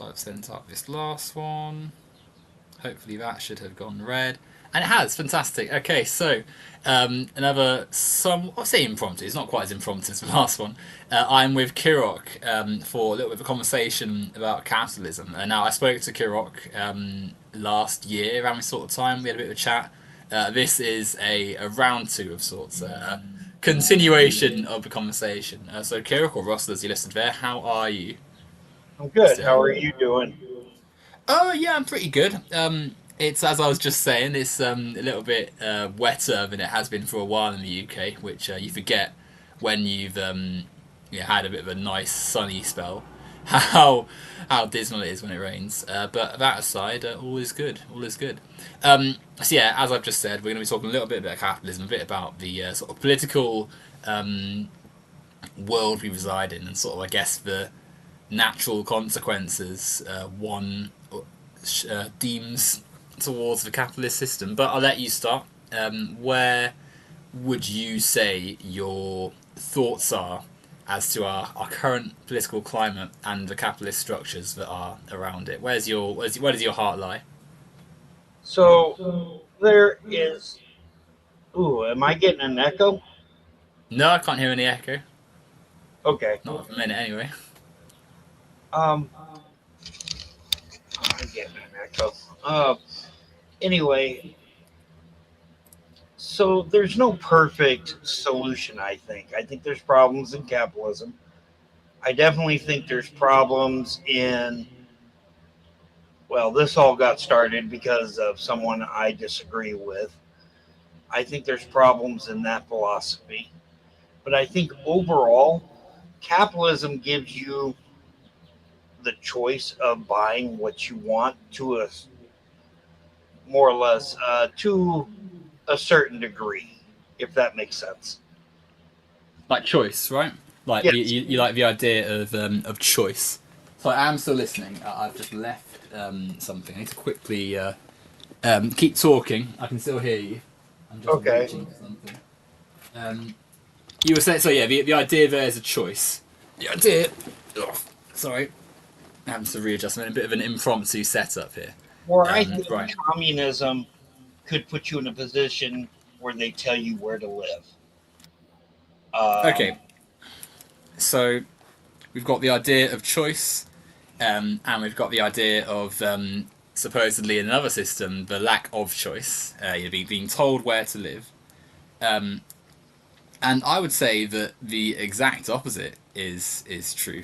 I've sent up this last one. Hopefully that should have gone red. And it has. Fantastic. Okay, so another I'll say impromptu. It's not quite as impromptu as the last one. I'm with Kirok for a little bit of a conversation about capitalism. Now, I spoke to Kirok last year around this sort of time. We had a bit of a chat. This is a round two of sorts, a continuation of the conversation. So, Kirok or Russell, as you listed there, how are you I'm good. How today? are you doing? Oh yeah, I'm pretty good. It's as I was just saying, it's a little bit wetter than it has been for a while in the UK, which you forget when you've yeah, had a bit of a nice sunny spell. How how dismal it is when it rains. But that aside, all is good. All is good. So yeah, as I've just said, we're going to be talking a little bit about capitalism, a bit about the sort of political world we reside in, and sort of I guess the natural consequences one deems towards the capitalist system. But I'll let you start. Where would you say your thoughts are as to our current political climate and the capitalist structures that are around it? Where does your heart lie? So there is. Ooh, am I getting an echo? No, I can't hear any echo. Okay. Not at the minute, anyway. Um, I'm getting an echo. Uh, anyway, so there's no perfect solution. I think there's problems in capitalism. I definitely think there's problems in. Well, this all got started because of someone I disagree with. I think there's problems in that philosophy. But I think overall, capitalism gives you the choice of buying what you want to a more or less to a certain degree, if that makes sense. Like choice, right? Like Yes. you like the idea of choice. So I am still listening. I've just left something. I need to quickly keep talking. I can still hear you. I'm just Okay. reaching for something. Um, you were saying so. Yeah, the idea there is a choice. The idea. Oh, sorry, having to readjust. I'm in a bit of an impromptu setup here. Or I think Right. communism could put you in a position where they tell you where to live. Okay. Um, So we've got the idea of choice, and we've got the idea of supposedly in another system the lack of choice. You're being told where to live. And I would say that the exact opposite is true,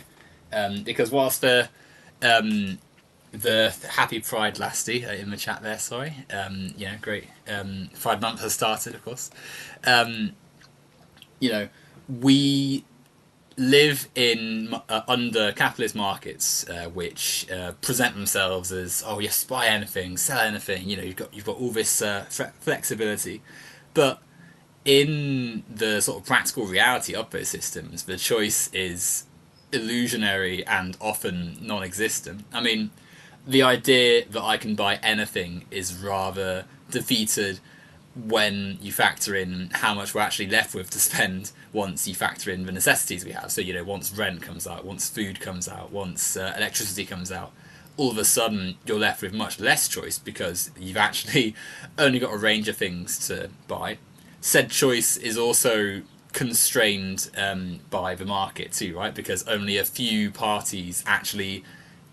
because whilst the happy Pride lasty in the chat there, sorry, yeah, great. Pride month has started, of course. Um, you know, we live in under capitalist markets, which present themselves as, oh yes, buy anything, sell anything. You know, you've got all this flexibility, but in the sort of practical reality of those systems, the choice is illusionary and often non-existent. I mean, the idea that I can buy anything is rather defeated when you factor in how much we're actually left with to spend once you factor in the necessities we have. So, you know, once rent comes out, once food comes out, once electricity comes out, all of a sudden you're left with much less choice because you've actually only got a range of things to buy. Said choice is also constrained by the market too, right? Because only a few parties actually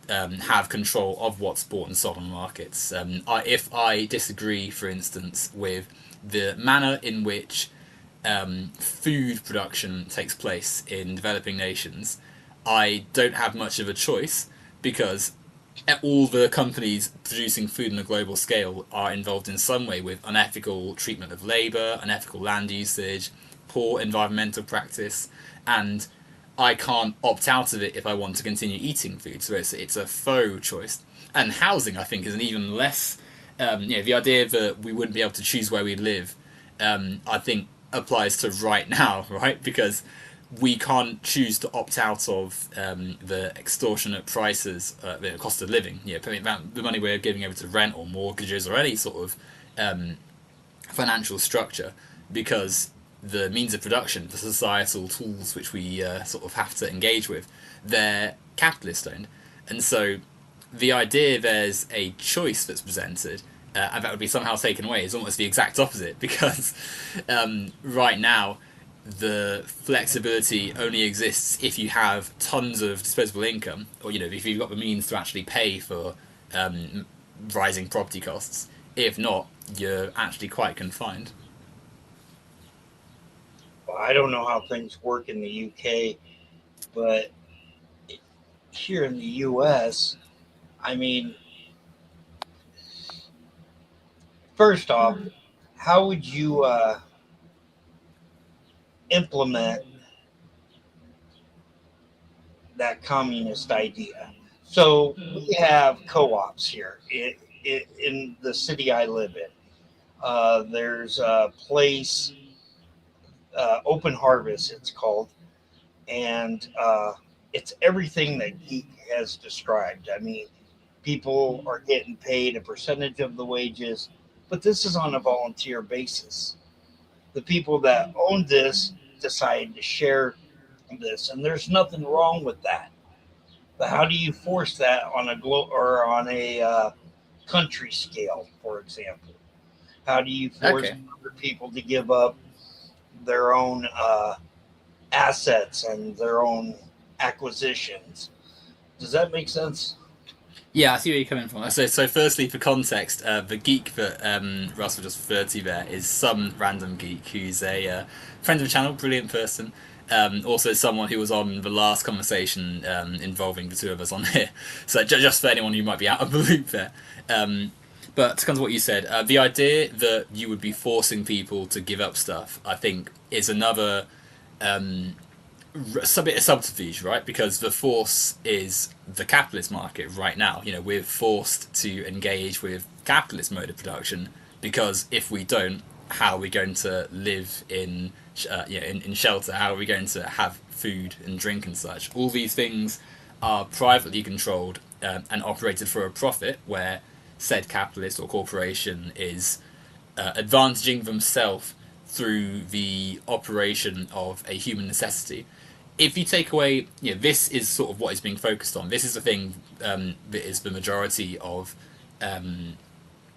have control of what's bought and sold on markets. If I disagree, for instance, with the manner in which food production takes place in developing nations, I don't have much of a choice because all the companies producing food on a global scale are involved in some way with unethical treatment of labour, unethical land usage, poor environmental practice, and I can't opt out of it if I want to continue eating food. So it's a faux choice. And housing, I think, is an even less. The idea that we wouldn't be able to choose where we live, I think, applies to right now, right? Because we can't choose to opt out of the extortionate prices, the cost of living. The money we're giving over to rent or mortgages or any sort of financial structure, because the means of production, the societal tools which we sort of have to engage with, they're capitalist owned, and so the idea there's a choice that's presented and that would be somehow taken away is almost the exact opposite because right now the flexibility only exists if you have tons of disposable income or if you've got the means to actually pay for rising property costs. If not, you're actually quite confined. Well, I don't know how things work in the UK, but here in the US, I mean, first off, how would you implement that communist idea? So we have co-ops here in the city I live in. There's a place, Open Harvest, it's called, and it's everything that Geek has described. I mean, people are getting paid a percentage of the wages, but this is on a volunteer basis. The people that own this decide to share this, and there's nothing wrong with that. But how do you force that on a or on a country scale, for example? How do you force Okay. other people to give up their own assets and their own acquisitions? Does that make sense? Yeah, I see where you're coming from. So firstly, for context, the geek that Russell just referred to there is some random geek who's a friend of the channel, brilliant person. Also, someone who was on the last conversation involving the two of us on here. So just for anyone who might be out of the loop there. But to come to what you said, the idea that you would be forcing people to give up stuff, I think, is another a bit of subterfuge, right? Because the force is the capitalist market right now. We're forced to engage with capitalist mode of production because if we don't, how are we going to live in shelter? How are we going to have food and drink and such? All these things are privately controlled and operated for a profit, where said capitalist or corporation is advantaging themselves through the operation of a human necessity. If you take away, this is sort of what is being focused on. This is the thing that is the majority of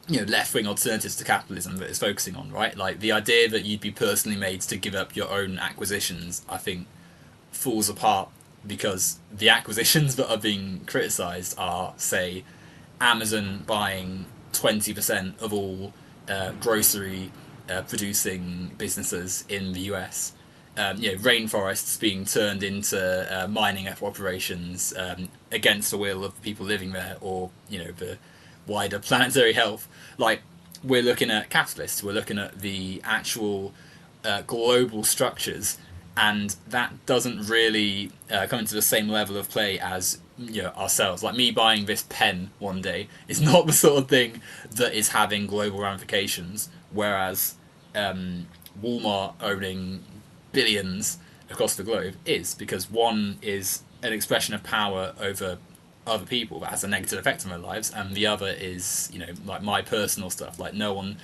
left wing alternatives to capitalism that is focusing on, right? Like the idea that you'd be personally made to give up your own acquisitions, I think, falls apart because the acquisitions that are being criticised are, say, Amazon buying 20% of all grocery producing businesses in the US. Rainforests being turned into mining operations against the will of people living there, or the wider planetary health. Like we're looking at capitalists, we're looking at the actual global structures, and that doesn't really come into the same level of play as ourselves. Like me buying this pen one day is not the sort of thing that is having global ramifications, whereas Walmart owning billions across the globe is, because one is an expression of power over other people that has a negative effect on their lives, and the other is like my personal stuff. Like no one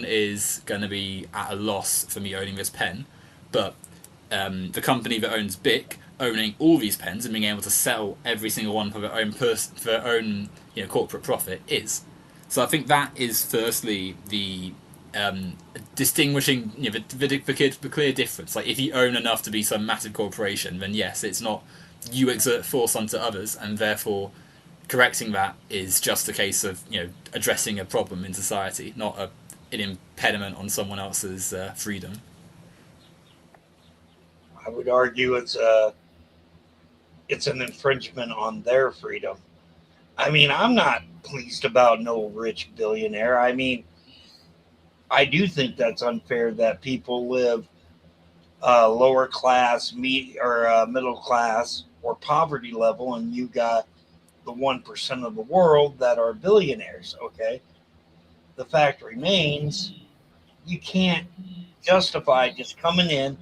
is going to be at a loss for me owning this pen, but the company that owns Bic owning all these pens and being able to sell every single one for their own for their own corporate profit is. So I think that is firstly the distinguishing the clear difference. Like if you own enough to be some massive corporation, then yes, it's not you exert force onto others, and therefore correcting that is just a case of addressing a problem in society, not an impediment on someone else's freedom. I would argue it's an infringement on their freedom. I mean, I'm not pleased about no rich billionaire. I mean, I do think that's unfair that people live lower class, or middle class, or poverty level, and you got the 1% of the world that are billionaires. Okay, the fact remains, you can't justify just coming in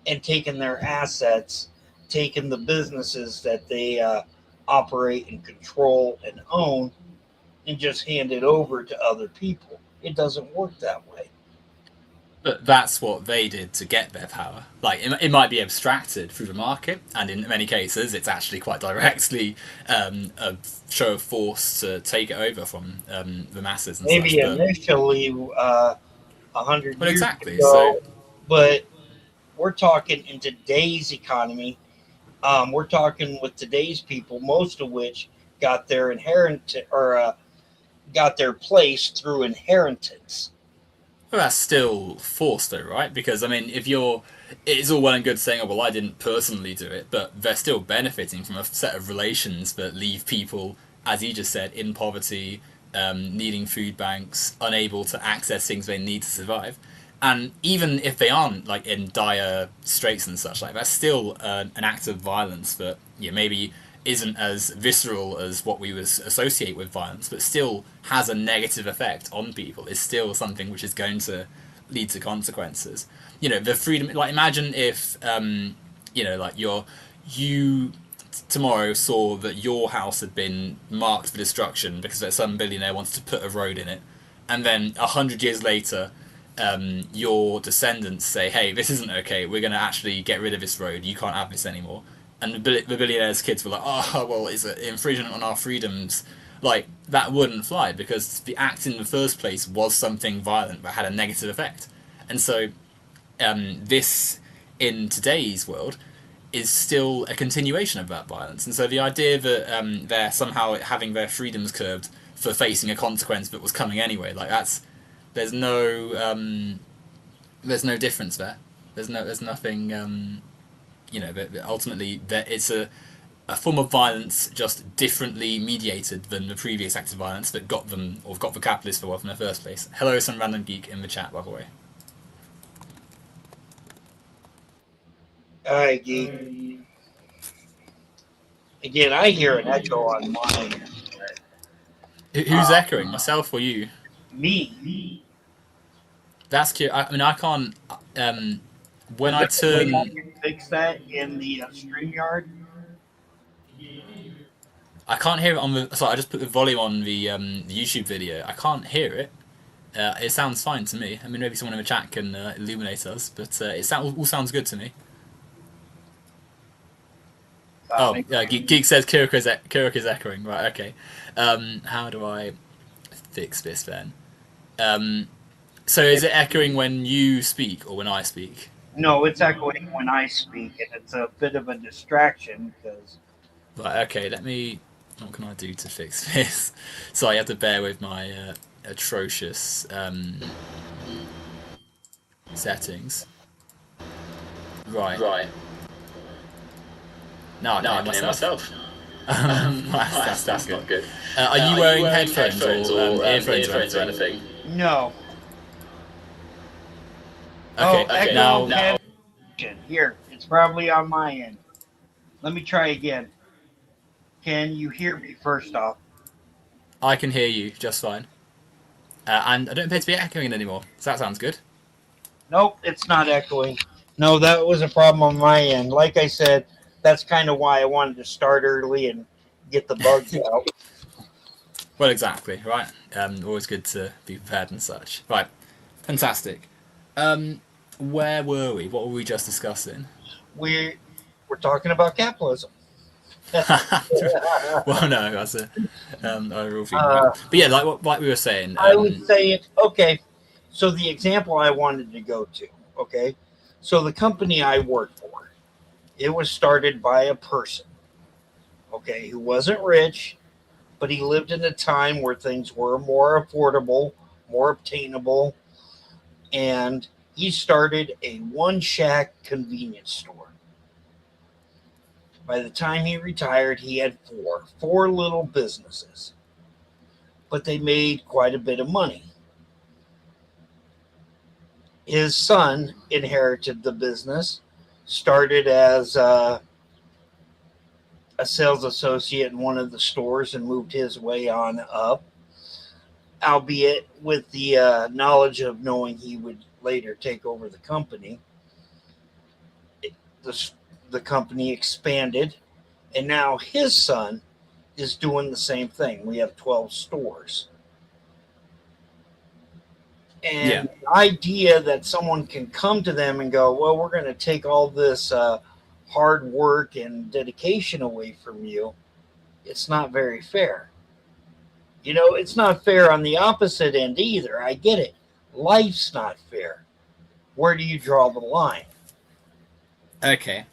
and taking their assets, taking the businesses that they operate and control and own, and just hand it over to other people. It doesn't work that way. But that's what they did to get their power. Like it might be abstracted through the market, and in many cases, it's actually quite directly a show of force to take it over from the masses and such. Maybe But initially 100 years exactly. So ago, but we're talking in today's economy. We're talking with today's people, most of which got their inherent or got their place through inheritance. well, that's still forced, though, right? Because I mean, if you're, it's all well and good saying, "Oh, well, I didn't personally do it," but they're still benefiting from a set of relations that leave people, as you just said, in poverty, needing food banks, unable to access things they need to survive. And even if they aren't like in dire straits and such, like that's still an act of violence that maybe isn't as visceral as what we would associate with violence, but still has a negative effect on people. Is still something which is going to lead to consequences. The freedom. Like imagine if like you tomorrow saw that your house had been marked for destruction because some billionaire wants to put a road in it, and then 100 years later, your descendants say, "Hey, this isn't okay. We're going to actually get rid of this road. You can't have this anymore." And the billionaire's kids were like, "Oh, well, it's an infringement on our freedoms." Like that wouldn't fly because the act in the first place was something violent that had a negative effect, and so this in today's world is still a continuation of that violence. And so the idea that they're somehow having their freedoms curbed for facing a consequence that was coming anyway, like that's there's no there's no difference there. There's nothing that ultimately that it's a form of violence just differently mediated than the previous act of violence that got them or got the capitalists for wealth in the first place. Hello, some random geek in the chat, by the way. All right, geek. Again, I hear an echo on my end. Who's echoing, myself or you? Me. That's cute. I mean, I can't. When Is I there a way I turn, can fix that in the StreamYard? I can't hear it on the. Sorry, I just put the volume on the YouTube video. I can't hear it. It sounds fine to me. I mean, maybe someone in the chat can illuminate us, but all sounds good to me. Oh, Geek says Kirok is echoing. Right, okay. How do I fix this then? So is it echoing when you speak or when I speak? No, it's echoing when I speak, and it's a bit of a distraction because Right, okay, let me. What can I do to fix this? So I have to bear with my atrocious settings. Right. Right. Now I can Now I hear can hear myself. myself. That's not That's good. not good. Are you wearing headphones or earphones earphones or anything? no. Okay, Echo now cancellation. Here, it's probably on my end. Let me try again. Can you hear me first off? I can hear you just fine. And I don't appear to be echoing anymore, so that sounds good. Nope, it's not echoing. No, that was a problem on my end. Like I said, that's kind of why I wanted to start early and get the bugs out. Well, exactly, right? Always good to be prepared and such. Right, fantastic. Where were we? What were we just discussing? We're talking about capitalism. Well, no, that's a real thing, right? But yeah, like we were saying. I would say it. Okay, so the example I wanted to go to. Okay, so the company I work for, it was started by a person. Okay, who wasn't rich, but he lived in a time where things were more affordable, more obtainable, and he started a one shack convenience store. By the time he retired, he had four little businesses, but they made quite a bit of money. His son inherited the business, started as a sales associate in one of the stores, and moved his way on up, albeit with the knowledge of knowing he would later take over the company. The, the company expanded, and now his son is doing the same thing. We have 12 stores. And Yeah. the idea that someone can come to them and go, well, we're going to take all this hard work and dedication away from you, it's not very fair. You know, it's not fair on the opposite end either. I get it. Life's not fair. Where do you draw the line? Okay.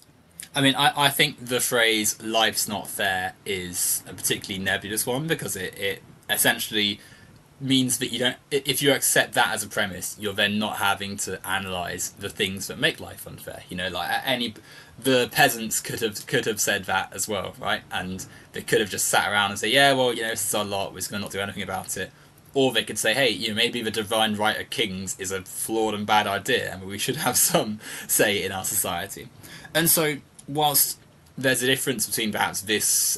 I mean, I think the phrase "life's not fair" is a particularly nebulous one because it essentially means that you don't. If you accept that as a premise, you're then not having to analyze the things that make life unfair. You know, like any the peasants could have said that as well, right? And they could have just sat around and say, yeah, well, you know, this is our lot. We're just going to not do anything about it. Or they could say, hey, you know, maybe the divine right of kings is a flawed and bad idea, and we should have some say in our society. And so, whilst there's a difference between perhaps this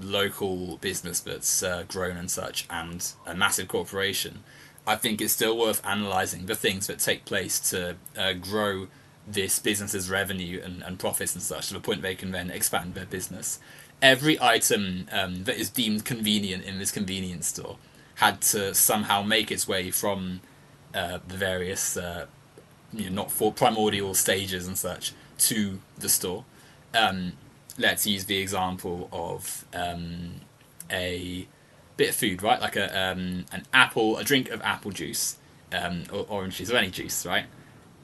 local business that's grown and such and a massive corporation, I think it's still worth analysing the things that take place to grow this business's revenue and profits and such to the point they can then expand their business. Every item that is deemed convenient in this convenience store had to somehow make its way from the various not for primordial stages and such to the store. Um, let's use the example of a bit of food, right? Like an apple, a drink of apple juice, or orange juice, or any juice, right?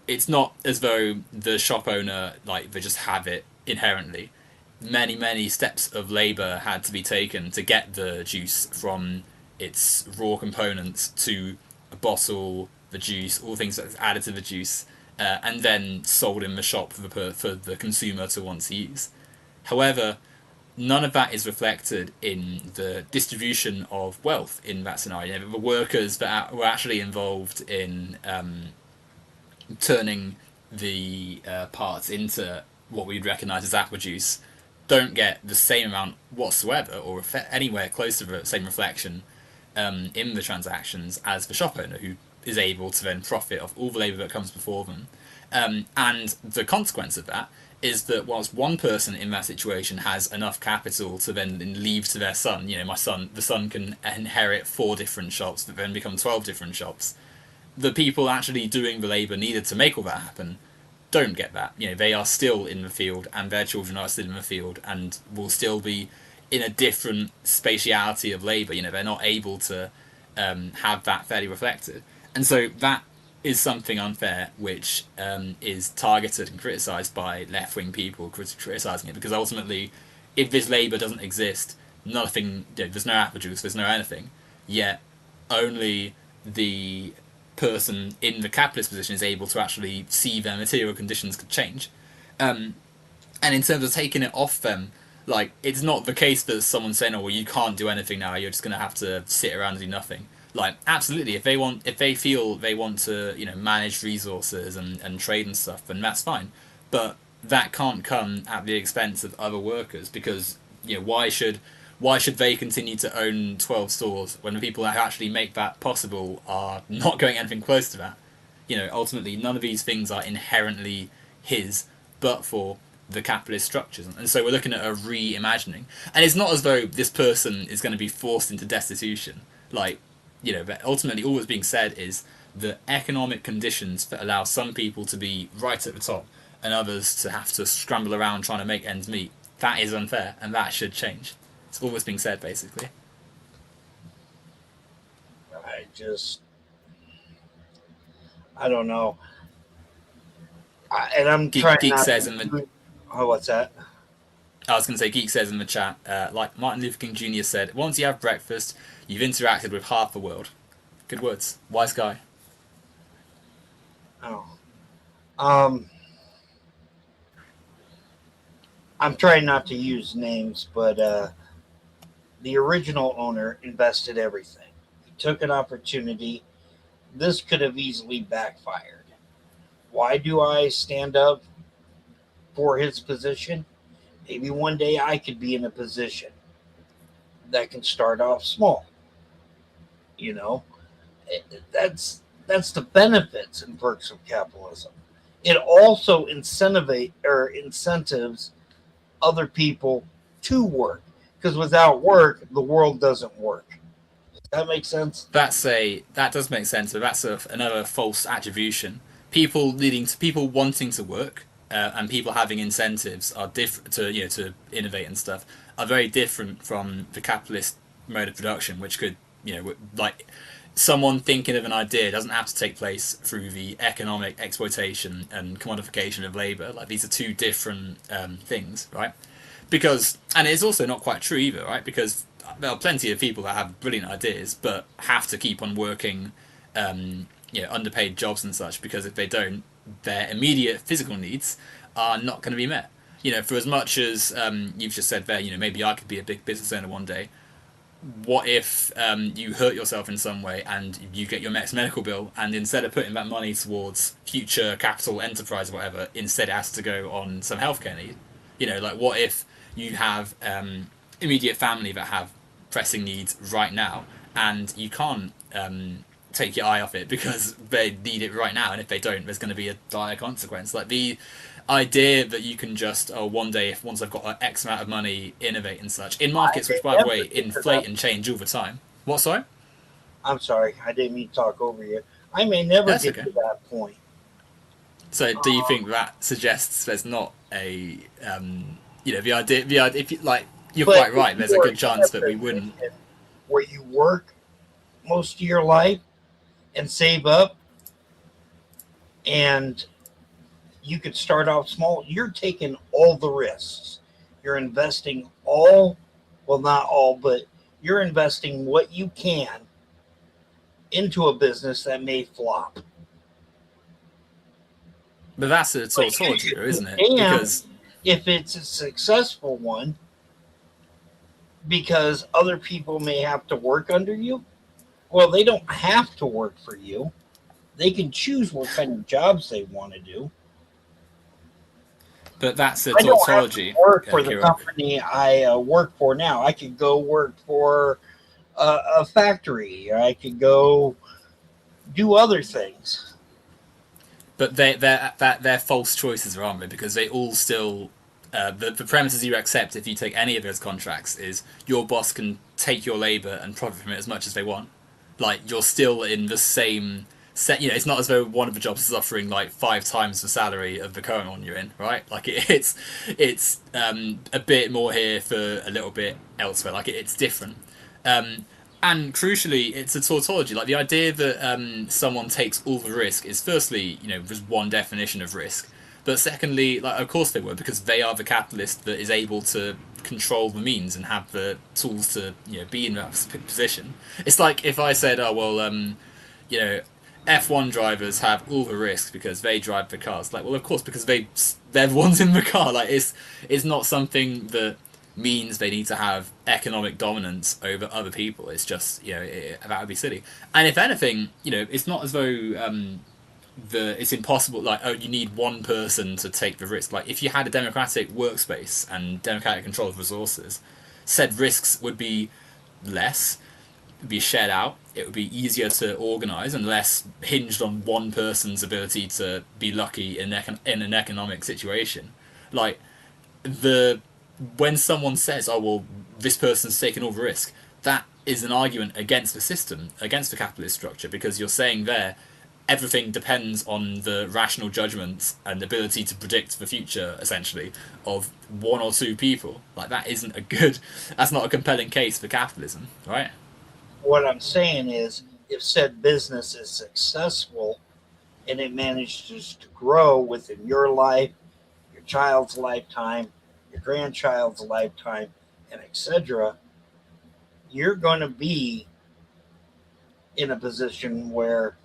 It's not as though the shop owner like they just have it inherently. Many steps of labor had to be taken to get the juice from its raw components to a bottle, the juice, all the things that's added to the juice, and then sold in the shop for the consumer to want to use. However, none of that is reflected in the distribution of wealth in that scenario. You know, the workers that were actually involved in turning the parts into what we'd recognise as apple juice don't get the same amount whatsoever or anywhere close to the same reflection in the transactions as the shop owner who is able to then profit off all the labour that comes before them. And the consequence of that is that whilst one person in that situation has enough capital to then leave to their son, you know, the son can inherit 4 different shops that then become 12 different shops. The people actually doing the labour needed to make all that happen don't get that. You know, they are still in the field and their children are still in the field and will still be in a different spatiality of labour. You know, they're not able to have that fairly reflected. And so that is something unfair, which is targeted and criticised by left-wing people criticising it, because ultimately, if this labour doesn't exist, nothing, you know, there's no apple juice, there's no anything, yet only the person in the capitalist position is able to actually see their material conditions could change. And in terms of taking it off them, like, it's not the case that someone's saying, oh, well, you can't do anything now, you're just going to have to sit around and do nothing. Like, absolutely, if they feel they want to, you know, manage resources and trade and stuff, then that's fine. But that can't come at the expense of other workers, because, you know, why should they continue to own 12 stores when the people that actually make that possible are not going anything close to that? You know, ultimately, none of these things are inherently his, but for the capitalist structures. And so we're looking at a reimagining. And it's not as though this person is going to be forced into destitution. Like, you know, but ultimately all that's being said is the economic conditions that allow some people to be right at the top and others to have to scramble around trying to make ends meet, that is unfair and that should change. It's all that's being said, basically. I just, I don't know. And I'm trying Geek not says in the to. Oh, what's that? I was going to say, Geek says in the chat, like Martin Luther King Jr. said, once you have breakfast, you've interacted with half the world. Good words. Wise guy. Oh. Um, I'm trying not to use names, but the original owner invested everything. He took an opportunity. This could have easily backfired. Why do I stand up for his position? Maybe one day I could be in a position that can start off small. You know, that's the benefits and perks of capitalism. It also incentives other people to work, because without work, the world doesn't work. Does that make sense? That does make sense, but that's another false attribution. People wanting to work, and people having incentives are different to to innovate and stuff, are very different from the capitalist mode of production, which could like someone thinking of an idea doesn't have to take place through the economic exploitation and commodification of labor. Like these are two different things, right? Because and it's also not quite true either, right? Because there are plenty of people that have brilliant ideas but have to keep on working underpaid jobs and such, because if they don't, their immediate physical needs are not going to be met. For as much as you've just said there, maybe I could be a big business owner one day. What if you hurt yourself in some way and you get your next medical bill, and instead of putting that money towards future capital enterprise or whatever, instead it has to go on some healthcare need? Like what if you have immediate family that have pressing needs right now, and you can't take your eye off it because they need it right now, and if they don't, there's going to be a dire consequence. Like the idea that you can just one day, if once I've got X amount of money, innovate and such in markets which, by the way, inflate and change all the time. What? Sorry. I'm sorry, I didn't mean to talk over you. I may never That's get okay. to that point. So, do you think that suggests there's not a the idea if you like you're But quite if right. There's a you are good in chance a that we wouldn't. position where you work most of your life and save up, and you could start off small, you're taking all the risks. You're investing all, well, not all, but you're investing what you can into a business that may flop. But that's a But you tautology, should isn't be it? damned Because if it's a successful one, because other people may have to work under you. Well, they don't have to work for you. They can choose what kind of jobs they want to do. that's a I don't have to tautology, work for the Kirok. company I work for now. I could go work for a factory. I could go do other things. But they're false choices, aren't they? Because they all still the premises you accept if you take any of those contracts is your boss can take your labor and profit from it as much as they want. Like you're still in the same set. It's not as though one of the jobs is offering like 5 times the salary of the current one you're in, right? Like it's a bit more here for a little bit elsewhere. Like it's different. And crucially, it's a tautology. Like the idea that someone takes all the risk is, firstly, there's one definition of risk, but secondly, like of course they were, because they are the capitalist that is able to control the means and have the tools to be in that position. It's like if I said, oh well, you know, F1 drivers have all the risk because they drive the cars. Like, well, of course, because they're the ones in the car. Like, it's not something that means they need to have economic dominance over other people. It's just that would be silly. And if anything, it's not as though it's impossible. Like, oh, you need one person to take the risk. Like, if you had a democratic workspace and democratic control of resources, said risks would be less, be shared out. It would be easier to organise and less hinged on one person's ability to be lucky in an economic situation. Like the when someone says, "Oh well, this person's taking all the risk," that is an argument against the system, against the capitalist structure, because you're saying there everything depends on the rational judgments and ability to predict the future, essentially, of one or two people. Like that isn't a good. That's not a compelling case for capitalism, right? What I'm saying is, if said business is successful and it manages to grow within your life, your child's lifetime, your grandchild's lifetime, and etc., you're going to be in a position where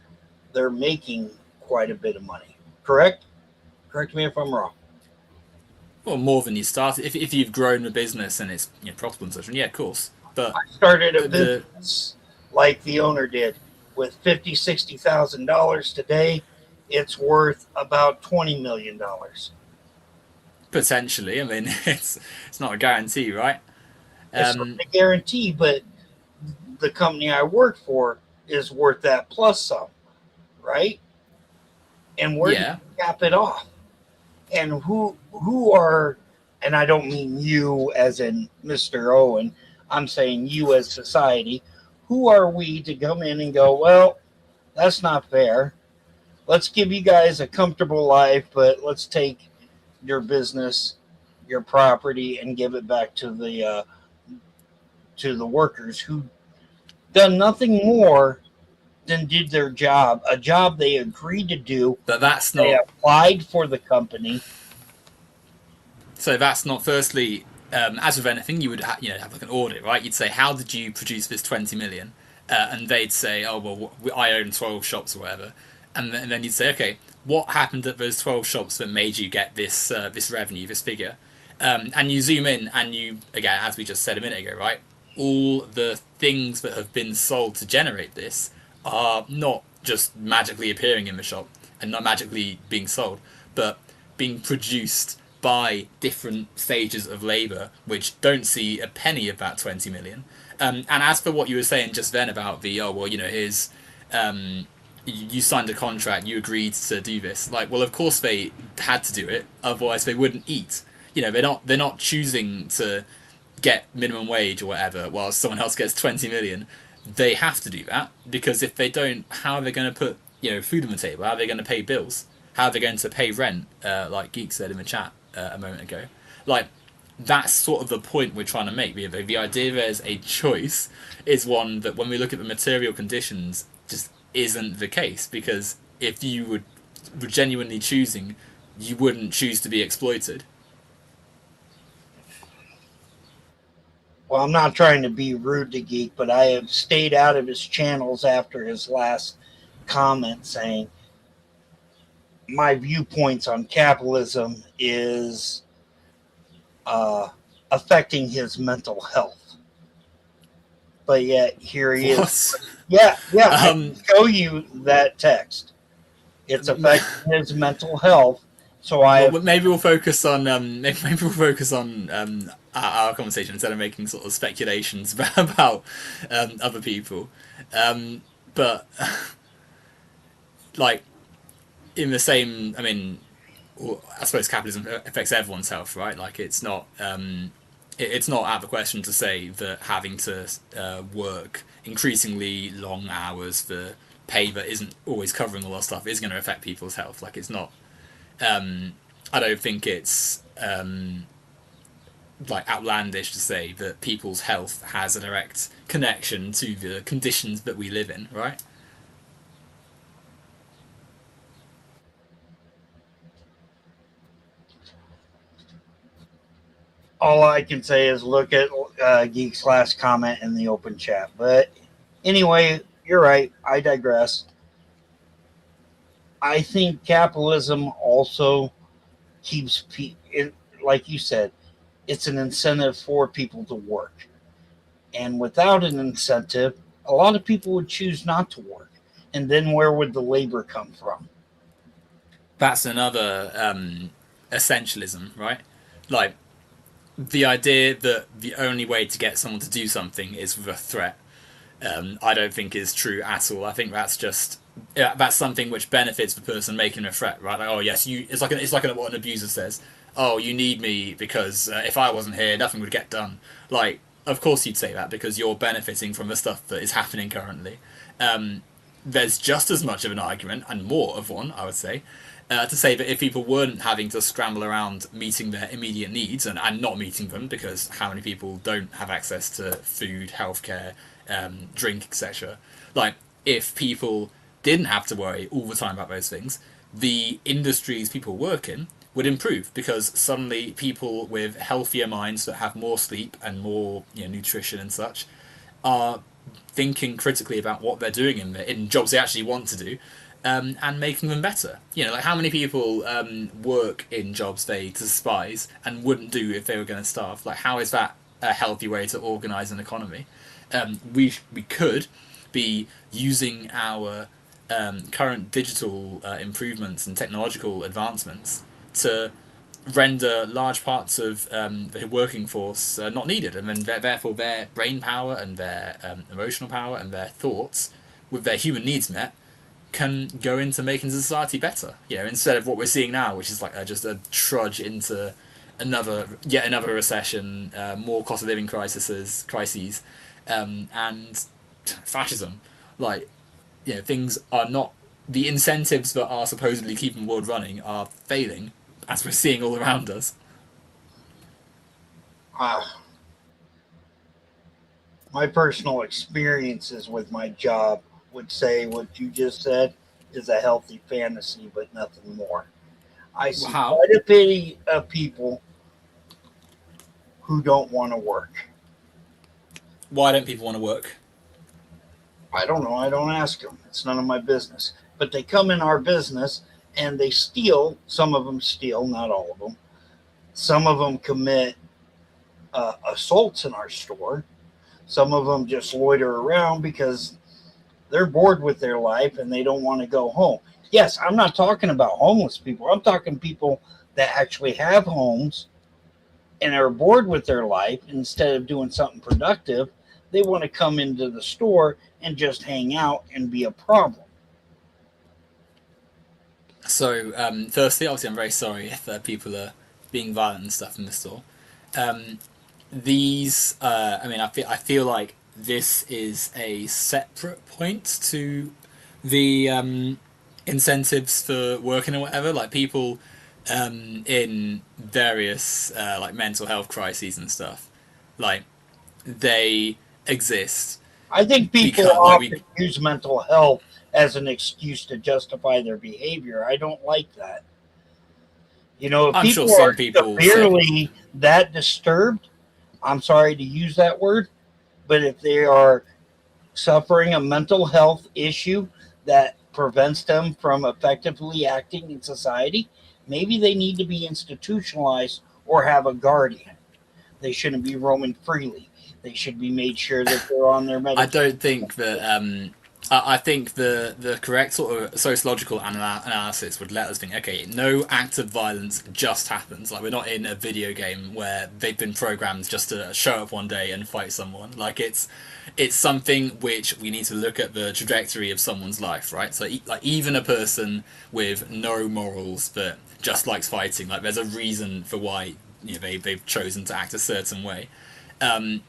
they're making quite a bit of money. Correct? Correct me if I'm wrong. Well, more than you started. If you've grown a business and it's profitable and such, and yeah, of course. But I started a the business like the owner did with $50,000, $60,000 today. It's worth about $20 million. potentially, I mean, it's not a guarantee, right? It's not Um, a guarantee, but the company I work for is worth that plus some, right? And where do you yeah, cap it off? And who are, and I don't mean you as in Mr. Owen, I'm saying you as society, who are we to come in and go, well, that's not fair. Let's give you guys a comfortable life, but let's take your business, your property, and give it back to the workers who done nothing more than did their job, a job they agreed to do. But that's They not. applied for the company. So that's not. Firstly, as with anything, you would have like an audit, right? You'd say, how did you produce this 20 million? And they'd say, oh well, I own 12 shops or whatever. And then you'd say, okay, what happened at those 12 shops that made you get this revenue, this figure? And you zoom in, and you, again, as we just said a minute ago, right? All the things that have been sold to generate this are not just magically appearing in the shop and not magically being sold, but being produced by different stages of labour which don't see a penny of that 20 million. And as for what you were saying just then about the, oh, well, here's, you signed a contract, you agreed to do this. Like, well, of course they had to do it, otherwise they wouldn't eat. They're not choosing to get minimum wage or whatever while someone else gets 20 million. They have to do that, because if they don't, how are they going to put food on the table? How are they going to pay bills? How are they going to pay rent? Like Geek said in the chat a moment ago. Like, that's sort of the point we're trying to make. The idea there's a choice is one that, when we look at the material conditions, just isn't the case. Because if you were genuinely choosing, you wouldn't choose to be exploited. Well, I'm not trying to be rude to Geek, but I have stayed out of his channels after his last comment saying my viewpoints on capitalism is affecting his mental health. But yet here he is. Yeah. I can show you that text. It's affecting his mental health. So maybe we'll focus on our conversation instead of making sort of speculations about other people. But like, in the same, I mean, I suppose capitalism affects everyone's health, right? Like, it's not out of the question to say that having to work increasingly long hours for pay that isn't always covering all that stuff is going to affect people's health. Like, it's not. I don't think it's like outlandish to say that people's health has a direct connection to the conditions that we live in, right? All I can say is look at Geek's last comment in the open chat. But anyway, you're right. I digress. I think capitalism also keeps it, like you said, it's an incentive for people to work. And without an incentive, a lot of people would choose not to work. And then where would the labor come from? That's another essentialism, right? Like, the idea that the only way to get someone to do something is with a threat, I don't think is true at all. I think that's just that's something which benefits the person making a threat, right? Like, oh yes, you. It's like what an abuser says. Oh, you need me because if I wasn't here, nothing would get done. Like, of course you'd say that because you're benefiting from the stuff that is happening currently. There's just as much of an argument, and more of one, I would say, to say that if people weren't having to scramble around meeting their immediate needs and not meeting them, because how many people don't have access to food, healthcare, drink, etc. Like, if people didn't have to worry all the time about those things, the industries people work in would improve, because suddenly people with healthier minds that have more sleep and more nutrition and such are thinking critically about what they're doing in jobs they actually want to do, and making them better. Like, how many people work in jobs they despise and wouldn't do if they were going to starve? Like, how is that a healthy way to organise an economy? We could be using our current digital improvements and technological advancements to render large parts of the working force not needed, and then therefore their brain power and their emotional power and their thoughts, with their human needs met, can go into making society better. Instead of what we're seeing now, which is like just a trudge into yet another recession, more cost of living crises, and fascism. Like, you know, things are not, the incentives that are supposedly keeping the world running are failing, as we're seeing all around us. Uh, my personal experiences with my job would say what you just said is a healthy fantasy, but nothing more. I see How? quite a bit of people who don't want to work. Why don't people want to work? I don't know. I don't ask them. It's none of my business. But they come in our business and they steal. Some of them steal, not all of them. Some of them commit assaults in our store. Some of them just loiter around because they're bored with their life and they don't want to go home. Yes, I'm not talking about homeless people. I'm talking people that actually have homes and are bored with their life. Instead of doing something productive, they want to come into the store and just hang out and be a problem. So, firstly, obviously, I'm very sorry if people are being violent and stuff in the store. Um, I mean, I feel like this is a separate point to the incentives for working or whatever. Like people in various like mental health crises and stuff, like they exist I think people because like we. often use mental health as an excuse to justify their behavior. I don't like that. You know, if I'm sure people are some people say. severely that disturbed, I'm sorry to use that word, but if they are suffering a mental health issue that prevents them from effectively acting in society, maybe they need to be institutionalized or have a guardian. They shouldn't be roaming freely. They should be made sure that they're on their I medication. don't think that. I think the correct sort of sociological analysis would let us think, okay, no act of violence just happens. Like we're not in a video game where they've been programmed just to show up one day and fight someone. Like it's something which we need to look at the trajectory of someone's life, right? So like even a person with no morals that just likes fighting, like there's a reason for why they've chosen to act a certain way. Um,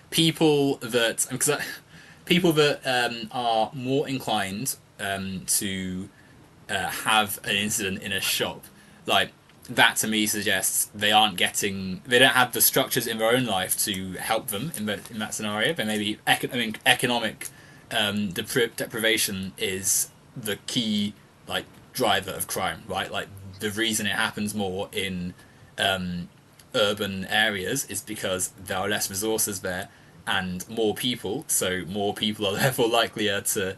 people that because people that are more inclined to have an incident in a shop, like that to me suggests they don't have the structures in their own life to help them in that scenario. But maybe economic deprivation is the key like driver of crime, right? Like the reason it happens more in um, urban areas is because there are less resources there and more people. So more people are therefore likelier to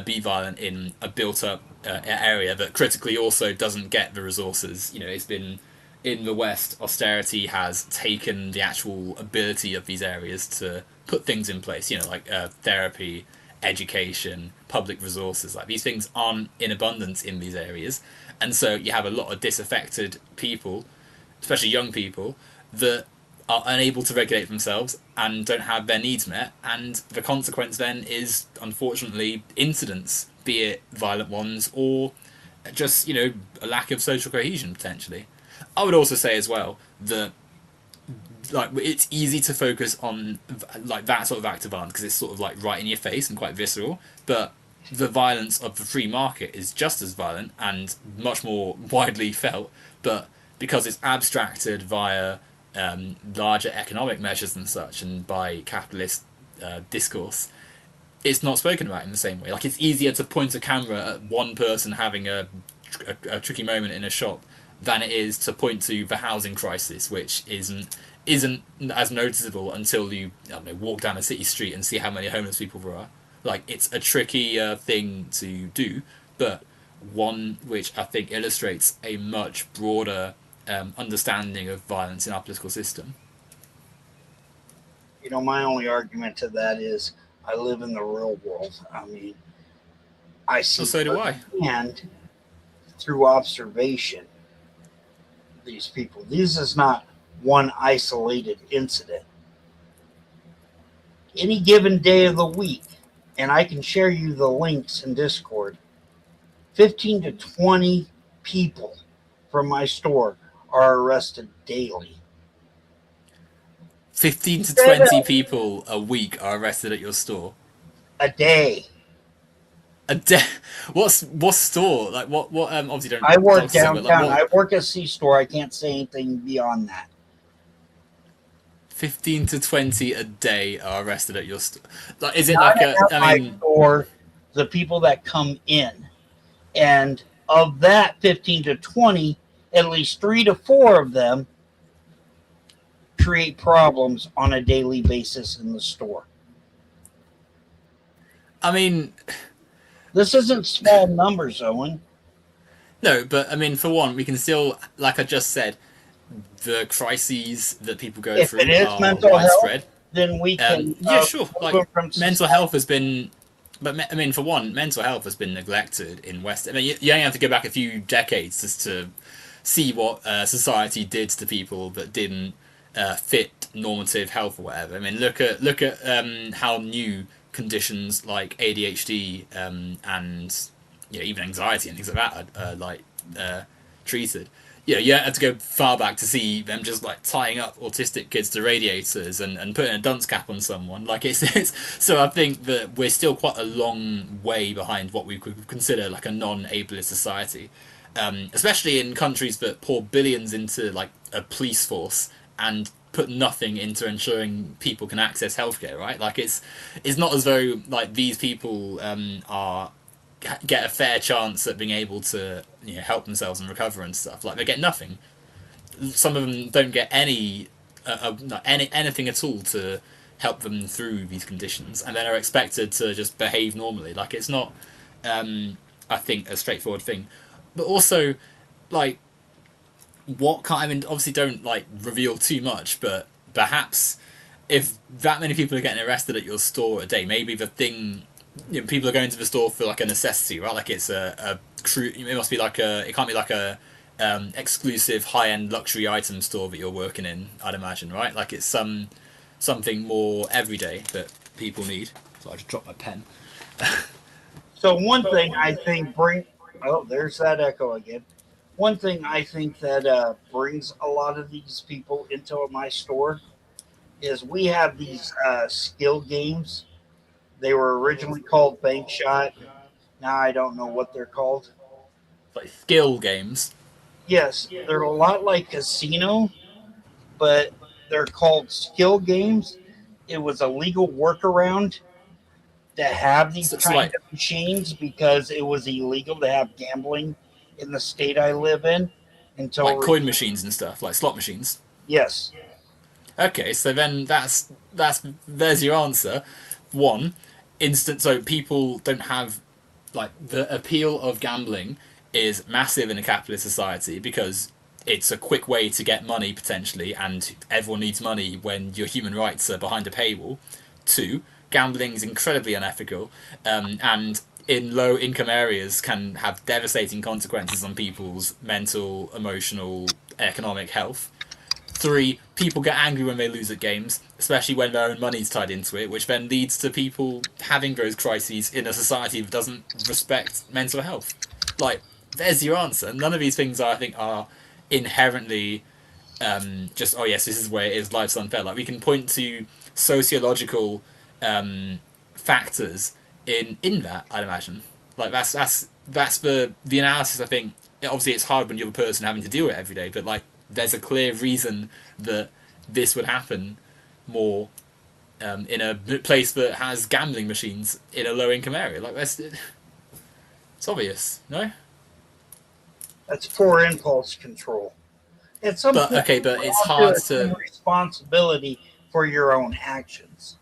be violent in a built-up area that critically also doesn't get the resources. You know, it's been in the West, austerity has taken the actual ability of these areas to put things in place. You know, like therapy, education, public resources. Like these things aren't in abundance in these areas, and so you have a lot of disaffected people, especially young people, that are unable to regulate themselves and don't have their needs met. And the consequence then is, unfortunately, incidents, be it violent ones or just, a lack of social cohesion potentially. I would also say as well that like it's easy to focus on like that sort of act of violence because it's sort of like right in your face and quite visceral, but the violence of the free market is just as violent and much more widely felt, but because it's abstracted via larger economic measures and such and by capitalist discourse, it's not spoken about in the same way. Like it's easier to point a camera at one person having a tricky moment in a shop than it is to point to the housing crisis, which isn't as noticeable until you, I don't know, walk down a city street and see how many homeless people there are. Like it's a tricky thing to do, but one which I think illustrates a much broader understanding of violence in our political system. You know, my only argument to that is I live in the real world. I mean, I Well, see so do I. firsthand through observation these people. This is not one isolated incident. Any given day of the week, and I can share you the links in Discord, 15 to 20 people from my store are arrested daily. 15 to 20 people a week are arrested at your store. A day. A day. What's store like? What? Obviously I don't work dox yourself, but like downtown. what? I work at C store. I can't say anything beyond that. 15 to 20 a day are arrested at your store. Like, is it Not like a? at I my mean, store, the people that come in. And of that 15 to 20, at least 3 to 4 of them create problems on a daily basis in the store. I mean, This isn't small numbers, Owen. no, but I mean, for one, we can still, like I just said, the crises that people go If it through is are mental health, widespread. then we can Yeah, sure. remove Like them from mental society. health has been, but I mean, for one, mental health has been neglected in West. I mean, you only have to go back a few decades just to see what society did to people that didn't fit normative health or whatever. I mean, look at how new conditions like ADHD and even anxiety and things like that are uh, treated. You have to go far back to see them just like tying up autistic kids to radiators and putting a dunce cap on someone. Like it's so I think that we're still quite a long way behind what we could consider like a non-ableist society, especially in countries that pour billions into like a police force and put nothing into ensuring people can access healthcare. Right? Like it's not as though like these people are get a fair chance at being able to help themselves and recover and stuff. Like they get nothing. Some of them don't get anything at all to help them through these conditions, and then are expected to just behave normally. Like it's not, I think, a straightforward thing. But also, like, what kind? I mean, obviously, don't like reveal too much, but perhaps if that many people are getting arrested at your store a day, maybe the thing people are going to the store for like a necessity, right? Like it's a crude. It must be like a. It can't be like a exclusive high end luxury item store that you're working in. I'd imagine, right? Like it's something more everyday that people need. So I just dropped my pen. So one thing I think there's that echo again. One thing I think that brings a lot of these people into my store is we have these skill games. They were originally called Bank Shot. Now I don't know what they're called. Like skill games. Yes, they're a lot like casino, but they're called skill games. It was a legal workaround to have these So kind like of machines because it was illegal to have gambling in the state I live in until coin machines and stuff, like slot machines. yes. Okay, so then that's there's your answer. One, instant. So people don't have like the appeal of gambling is massive in a capitalist society because it's a quick way to get money potentially, and everyone needs money when your human rights are behind a paywall. Two, gambling is incredibly unethical, and in low income areas can have devastating consequences on people's mental, emotional, economic health. Three, people get angry when they lose at games, especially when their own money's tied into it, which then leads to people having those crises in a society that doesn't respect mental health. Like, there's your answer. None of these things, I think, are inherently just, oh yes, this is where it is, life's unfair. Like, we can point to sociological factors in that, I'd imagine. Like, that's the analysis, I think. Obviously, it's hard when you're the person having to deal with it every day, but, like, there's a clear reason that this would happen more in a place that has gambling machines in a low income area. Like it's obvious, no? That's poor impulse control. At some But point, okay, but you it's have to hard assume to. responsibility for your own actions.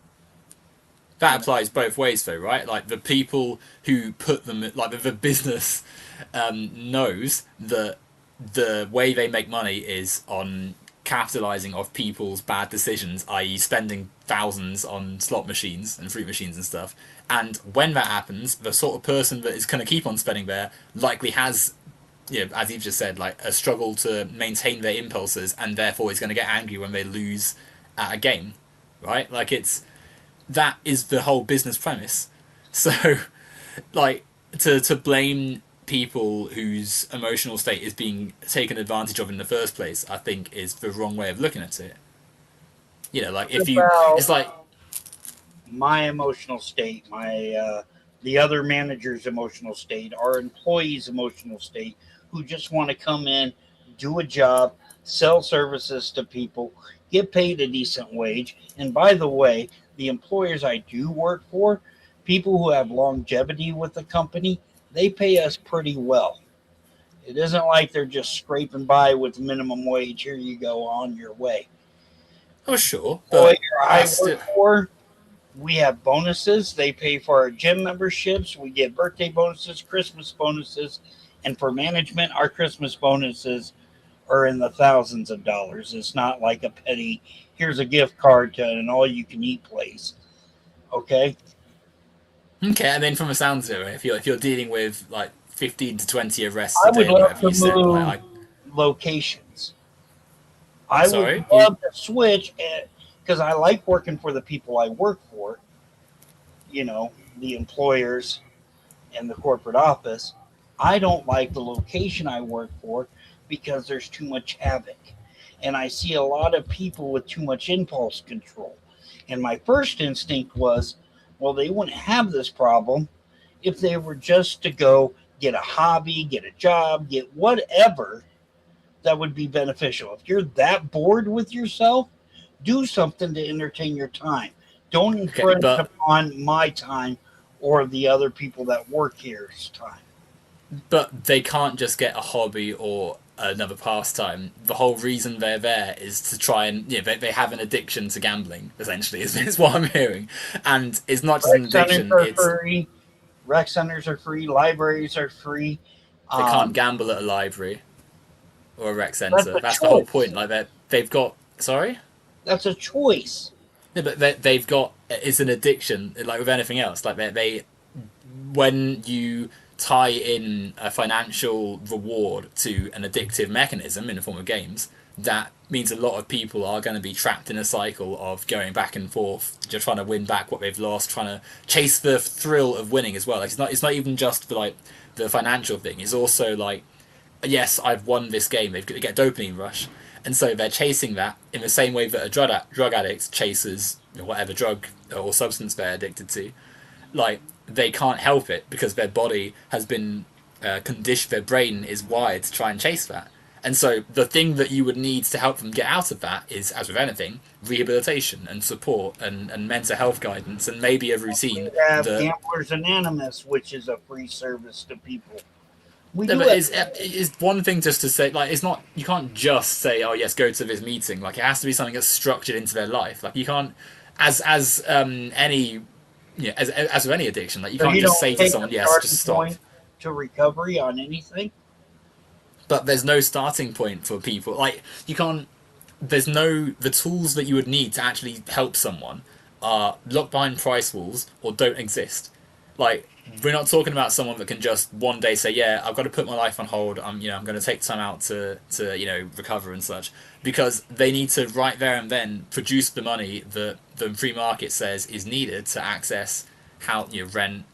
That applies both ways, though, right? Like the people who put them, like the business, knows that the way they make money is on capitalizing off people's bad decisions, i.e., spending thousands on slot machines and fruit machines and stuff. And when that happens, the sort of person that is going to keep on spending there likely has, as you've just said, like a struggle to maintain their impulses, and therefore is going to get angry when they lose at a game, right? Like that is the whole business premise. So, like, to blame people whose emotional state is being taken advantage of in the first place, I think is the wrong way of looking at it. Like if you, About it's like my emotional state, the other manager's emotional state, our employees' emotional state, who just want to come in, do a job, sell services to people, get paid a decent wage. And by the way, the employers I do work for, people who have longevity with the company, they pay us pretty well. It isn't like they're just scraping by with minimum wage. Here you go, on your way. Oh, sure, Employer but I that's work still for, we have bonuses. They pay for our gym memberships. We get birthday bonuses, Christmas bonuses, and for management, our Christmas bonuses are in the thousands of dollars. It's not like a petty, here's a gift card to an all you can eat place. Okay? okay. And then from the sounds of it, if you're dealing with like 15 to 20 arrests I a would day, love whatever to you said, move like locations. I'm I would sorry, you love to switch because I like working for the people I work for, you know, the employers and the corporate office. I don't like the location I work for because there's too much havoc. And I see a lot of people with too much impulse control. And my first instinct was, well, they wouldn't have this problem if they were just to go get a hobby, get a job, get whatever that would be beneficial. If you're that bored with yourself, do something to entertain your time. Don't okay, infringe but upon my time or the other people that work here's time. they can't just get a hobby or another pastime. The whole reason they're there is to try and they have an addiction to gambling. Essentially, is what I'm hearing, and it's not just an Rec centers addiction. are It's free. Rec centers are free. Libraries are free. they can't Um, gamble at a library or a rec that's center. a That's the whole point. choice. Like they've got sorry. That's a choice. No, but they've got it's an addiction like with anything else. Like they when you tie in a financial reward to an addictive mechanism in the form of games, that means a lot of people are going to be trapped in a cycle of going back and forth, just trying to win back what they've lost, trying to chase the thrill of winning as well. Like it's not even just for like the financial thing. It's also like, yes, I've won this game. They get a dopamine rush, and so they're chasing that in the same way that a drug addict chases whatever drug or substance they're addicted to. Like they can't help it because their body has been conditioned, their brain is wired to try and chase that. And so the thing that you would need to help them get out of that is, as with anything, rehabilitation and support and mental health guidance and maybe a routine We have that. Gamblers Anonymous, which is a free service to people. We No, do but have it's one thing just to say like it's not you can't just say oh yes go to this meeting like it has to be something that's structured into their life like you can't as any as with any addiction like you so can't you just don't say to take the someone yes starting just stop. point to recovery on anything. But there's no starting point for people like you can't there's no the tools that you would need to actually help someone are locked behind price walls or don't exist. Like we're not talking about someone that can just one day say yeah I've got to put my life on hold I'm going to take time out to recover and such because they need to right there and then produce the money that the free market says is needed to access how rent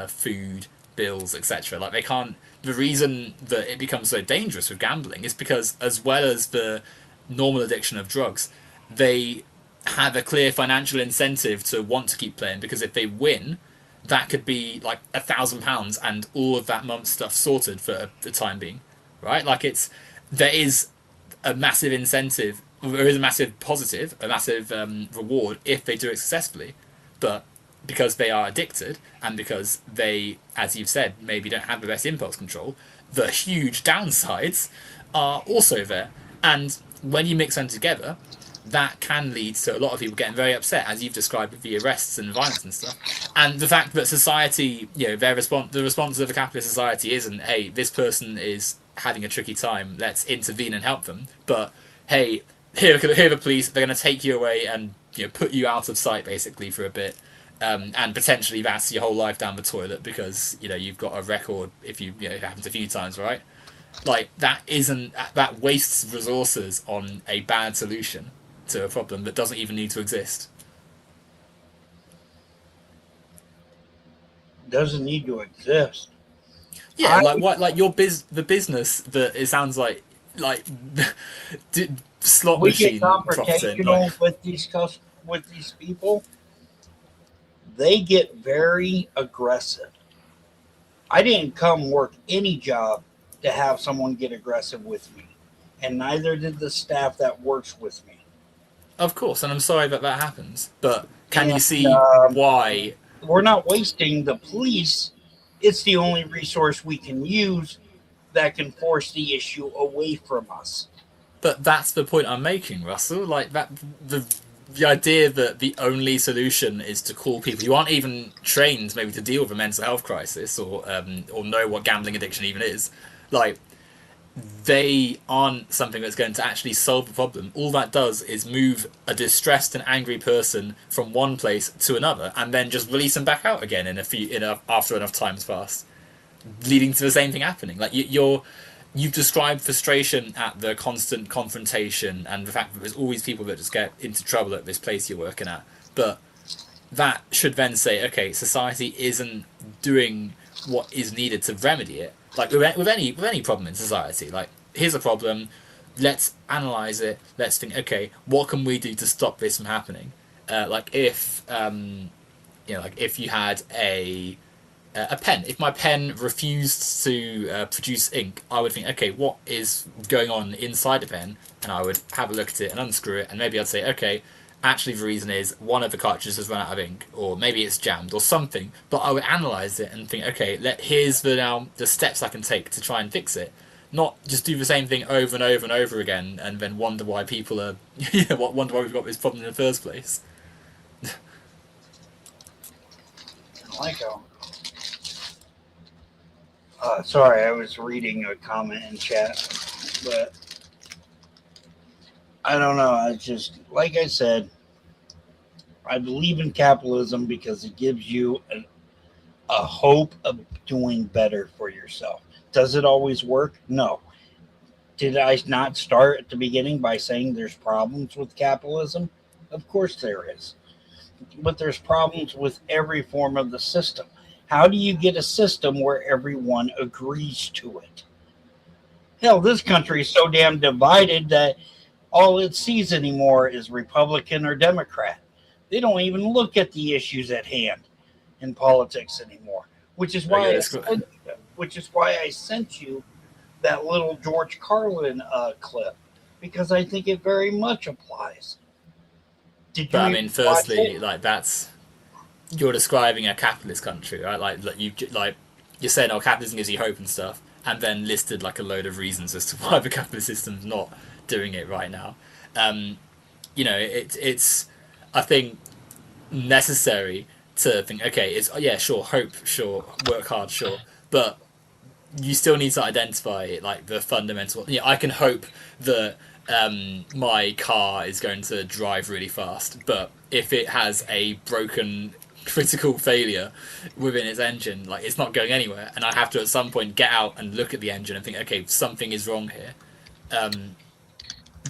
food, bills, etc. Like they can't. The reason that it becomes so dangerous with gambling is because, as well as the normal addiction of drugs, they have a clear financial incentive to want to keep playing because if they win, that could be like £1,000 and all of that month's stuff sorted for the time being, right? Like there is a massive incentive, there is a massive positive, a massive reward if they do it successfully, but because they are addicted and because they, as you've said, maybe don't have the best impulse control, the huge downsides are also there. And when you mix them together, that can lead to a lot of people getting very upset, as you've described with the arrests and violence and stuff. And the fact that society, the response of a capitalist society isn't, hey, this person is having a tricky time, let's intervene and help them. But hey, here are the police, they're going to take you away and put you out of sight basically for a bit. And potentially that's your whole life down the toilet because you've got a record if it happens a few times, right? Like that wastes resources on a bad solution to a problem that doesn't even need to exist. Doesn't need to exist. Yeah, I like what? Like the business that it sounds like slot We get machine profiting. Like confrontational with these people. they get very aggressive. I didn't come work any job to have someone get aggressive with me, and neither did the staff that works with me. Of course, and I'm sorry that that happens, but can And you see why? we're not wasting the police. It's the only resource we can use that can force the issue away from us. But that's the point I'm making, Russell. Like that, the idea that the only solution is to call people who aren't even trained, maybe, to deal with a mental health crisis or know what gambling addiction even is, like they aren't something that's going to actually solve the problem. All that does is move a distressed and angry person from one place to another, and then just release them back out again after enough time's passed, leading to the same thing happening. Like you've described frustration at the constant confrontation and the fact that there's always people that just get into trouble at this place you're working at. But that should then say, okay, society isn't doing what is needed to remedy it. Like with any problem in society, like here's a problem, let's analyze it. Let's think, okay, what can we do to stop this from happening? Like if like if you had a pen. If my pen refused to produce ink, I would think, okay, what is going on inside the pen? And I would have a look at it and unscrew it, and maybe I'd say, okay, actually the reason is one of the cartridges has run out of ink, or maybe it's jammed, or something. But I would analyse it and think, okay, here's the steps I can take to try and fix it. Not just do the same thing over and over and over again, and then wonder why people are, wonder why we've got this problem in the first place. Like sorry, I was reading a comment in chat, but I don't know. I just, like I said, I believe in capitalism because it gives you a hope of doing better for yourself. Does it always work? No. Did I not start at the beginning by saying there's problems with capitalism? Of course there is. But there's problems with every form of the system. How do you get a system where everyone agrees to it? Hell, this country is so damn divided that all it sees anymore is Republican or Democrat. They don't even look at the issues at hand in politics anymore, which is why I sent you that little George Carlin clip, because I think it very much applies. But I mean, firstly, like you're describing a capitalist country, right? Like you're saying, oh, capitalism gives you hope and stuff, and then listed like a load of reasons as to why the capitalist system's not doing it right now. It's I think necessary to think, okay, it's sure, hope, sure, work hard, sure, but you still need to identify like the fundamental. Yeah, I can hope that my car is going to drive really fast, but if it has a broken critical failure within its engine, like it's not going anywhere, and I have to at some point get out and look at the engine and think, okay, something is wrong here.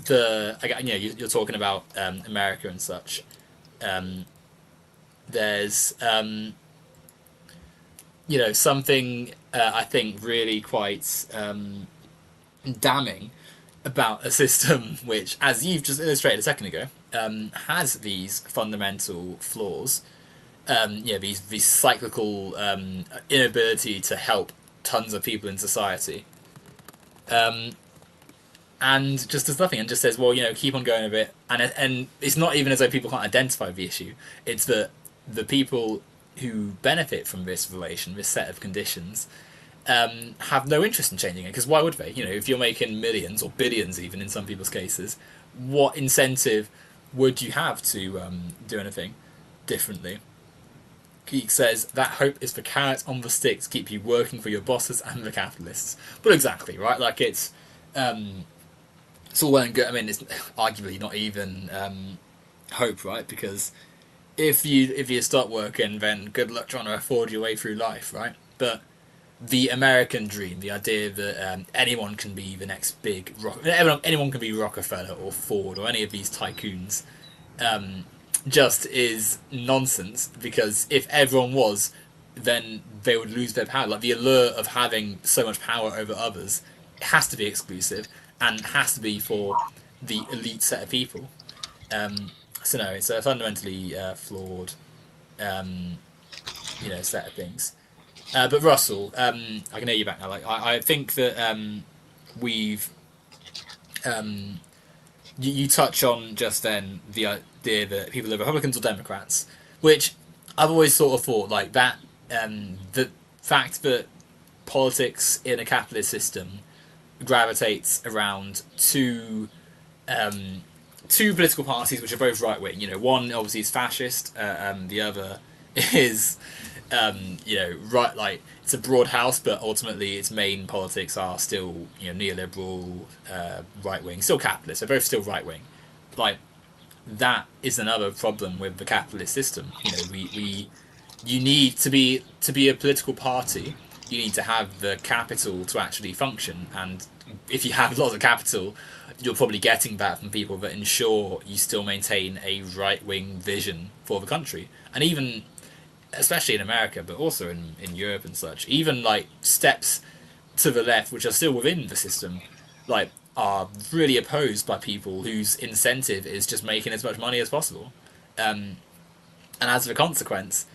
You're talking about America and such. There's something I think really quite damning about a system which, as you've just illustrated a second ago, has these fundamental flaws. These cyclical inability to help tons of people in society. And just does nothing and just says, well, keep on going a bit. And it's not even as though people can't identify the issue. It's that the people who benefit from this relation, this set of conditions, have no interest in changing it. Because why would they? If you're making millions or billions even in some people's cases, what incentive would you have to do anything differently? Geek says that hope is the carrot on the stick to keep you working for your bosses and the capitalists. But exactly, right? Like it's all well and good. I mean, it's arguably not even hope, right? Because if you stop working, then good luck trying to afford your way through life, right? But the American dream, the idea that anyone can be the next big anyone can be Rockefeller or Ford or any of these tycoons, just is nonsense, because if everyone was, then they would lose their power. Like the allure of having so much power over others has to be exclusive and has to be for the elite set of people. So no, it's a fundamentally flawed um, set of things. But Russell, I can hear you back now. Like I think that we've um, you touch on just then the idea that people are Republicans or Democrats, which I've always sort of thought like that. The fact that politics in a capitalist system gravitates around um, two political parties which are both right wing. One obviously is fascist, the other is right. Like it's a broad house, but ultimately its main politics are still neoliberal, right wing, still capitalist. They're both still right wing. Like that is another problem with the capitalist system. We you need to be a political party. You need to have the capital to actually function, and if you have lots of capital, you're probably getting that from people that ensure you still maintain a right wing vision for the country, and even especially in America, but also in Europe and such. Even like steps to the left, which are still within the system, like are really opposed by people whose incentive is just making as much money as possible. Um, and as a consequence,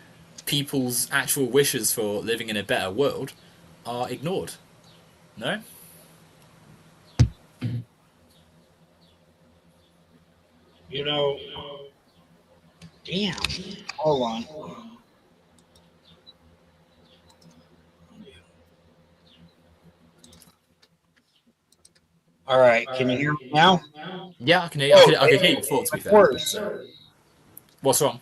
people's actual wishes for living in a better world are ignored. No? You know, damn. Hold on. All right. Can you hear me now? Yeah, I can hear. Oh, I could hear you before. To be much fair, worse. what's wrong?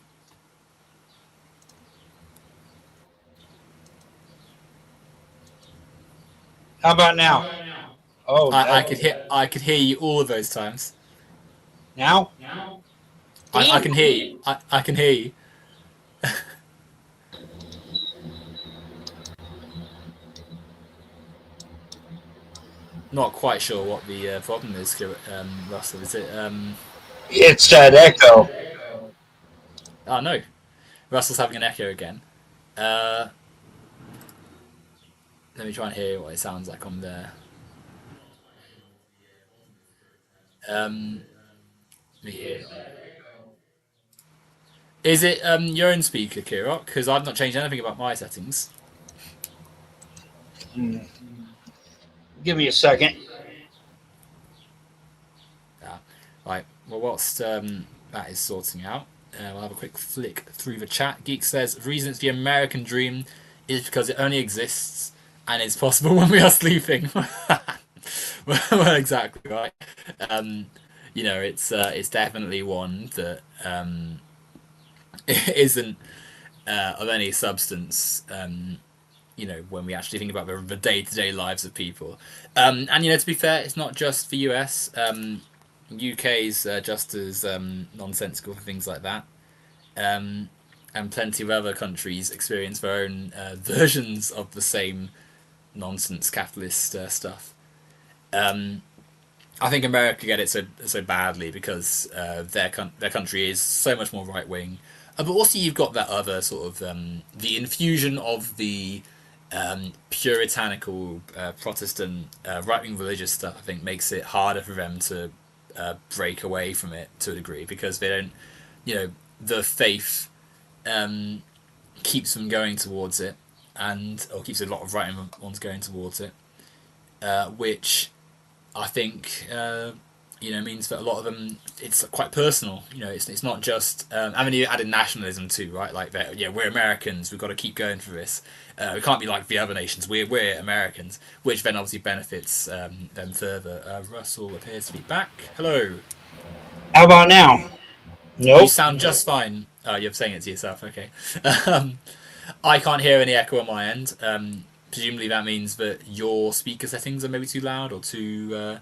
How about now? Oh, I that could hear. I could hear you all of those times. now? I Damn. can hear you. I can hear you. Not quite sure what the problem is, Russell. Is it? It's that echo. Oh no, Russell's having an echo again. Uh, Let me try and hear what it sounds like on there. Um, Let me hear. Is it your own speaker, Kirok? Because I've not changed anything about my settings. Hmm. Give me a second. Yeah. Right. Well, whilst that is sorting out, we'll have a quick flick through the chat. Geek says the reason it's the American dream is because it only exists and it's possible when we are sleeping. Well, exactly right. Um, it's definitely one that isn't of any substance. When we actually think about the day-to-day lives of people. And to be fair, it's not just the US. UK's just as nonsensical for things like that. Um, and plenty of other countries experience their own versions of the same nonsense capitalist stuff. Um, I think America get it so badly because their country is so much more right wing, but also you've got that other sort of the infusion of the puritanical Protestant right wing religious stuff. I think makes it harder for them to break away from it to a degree because they don't, you know, the faith um, keeps them going towards it, and or keeps a lot of right ones going towards it, which I think means that a lot of them it's quite personal. It's not just and then you added nationalism too, right? Like that, yeah, we're Americans. We've got to keep going for this. We can't be like the other nations. We're Americans, which then obviously benefits them further. Russell appears to be back. Hello. How about now? You Nope. sound just fine. Oh, you're saying it to yourself. Okay. um, I can't hear any echo on my end. Presumably that means that your speaker settings are maybe too loud or too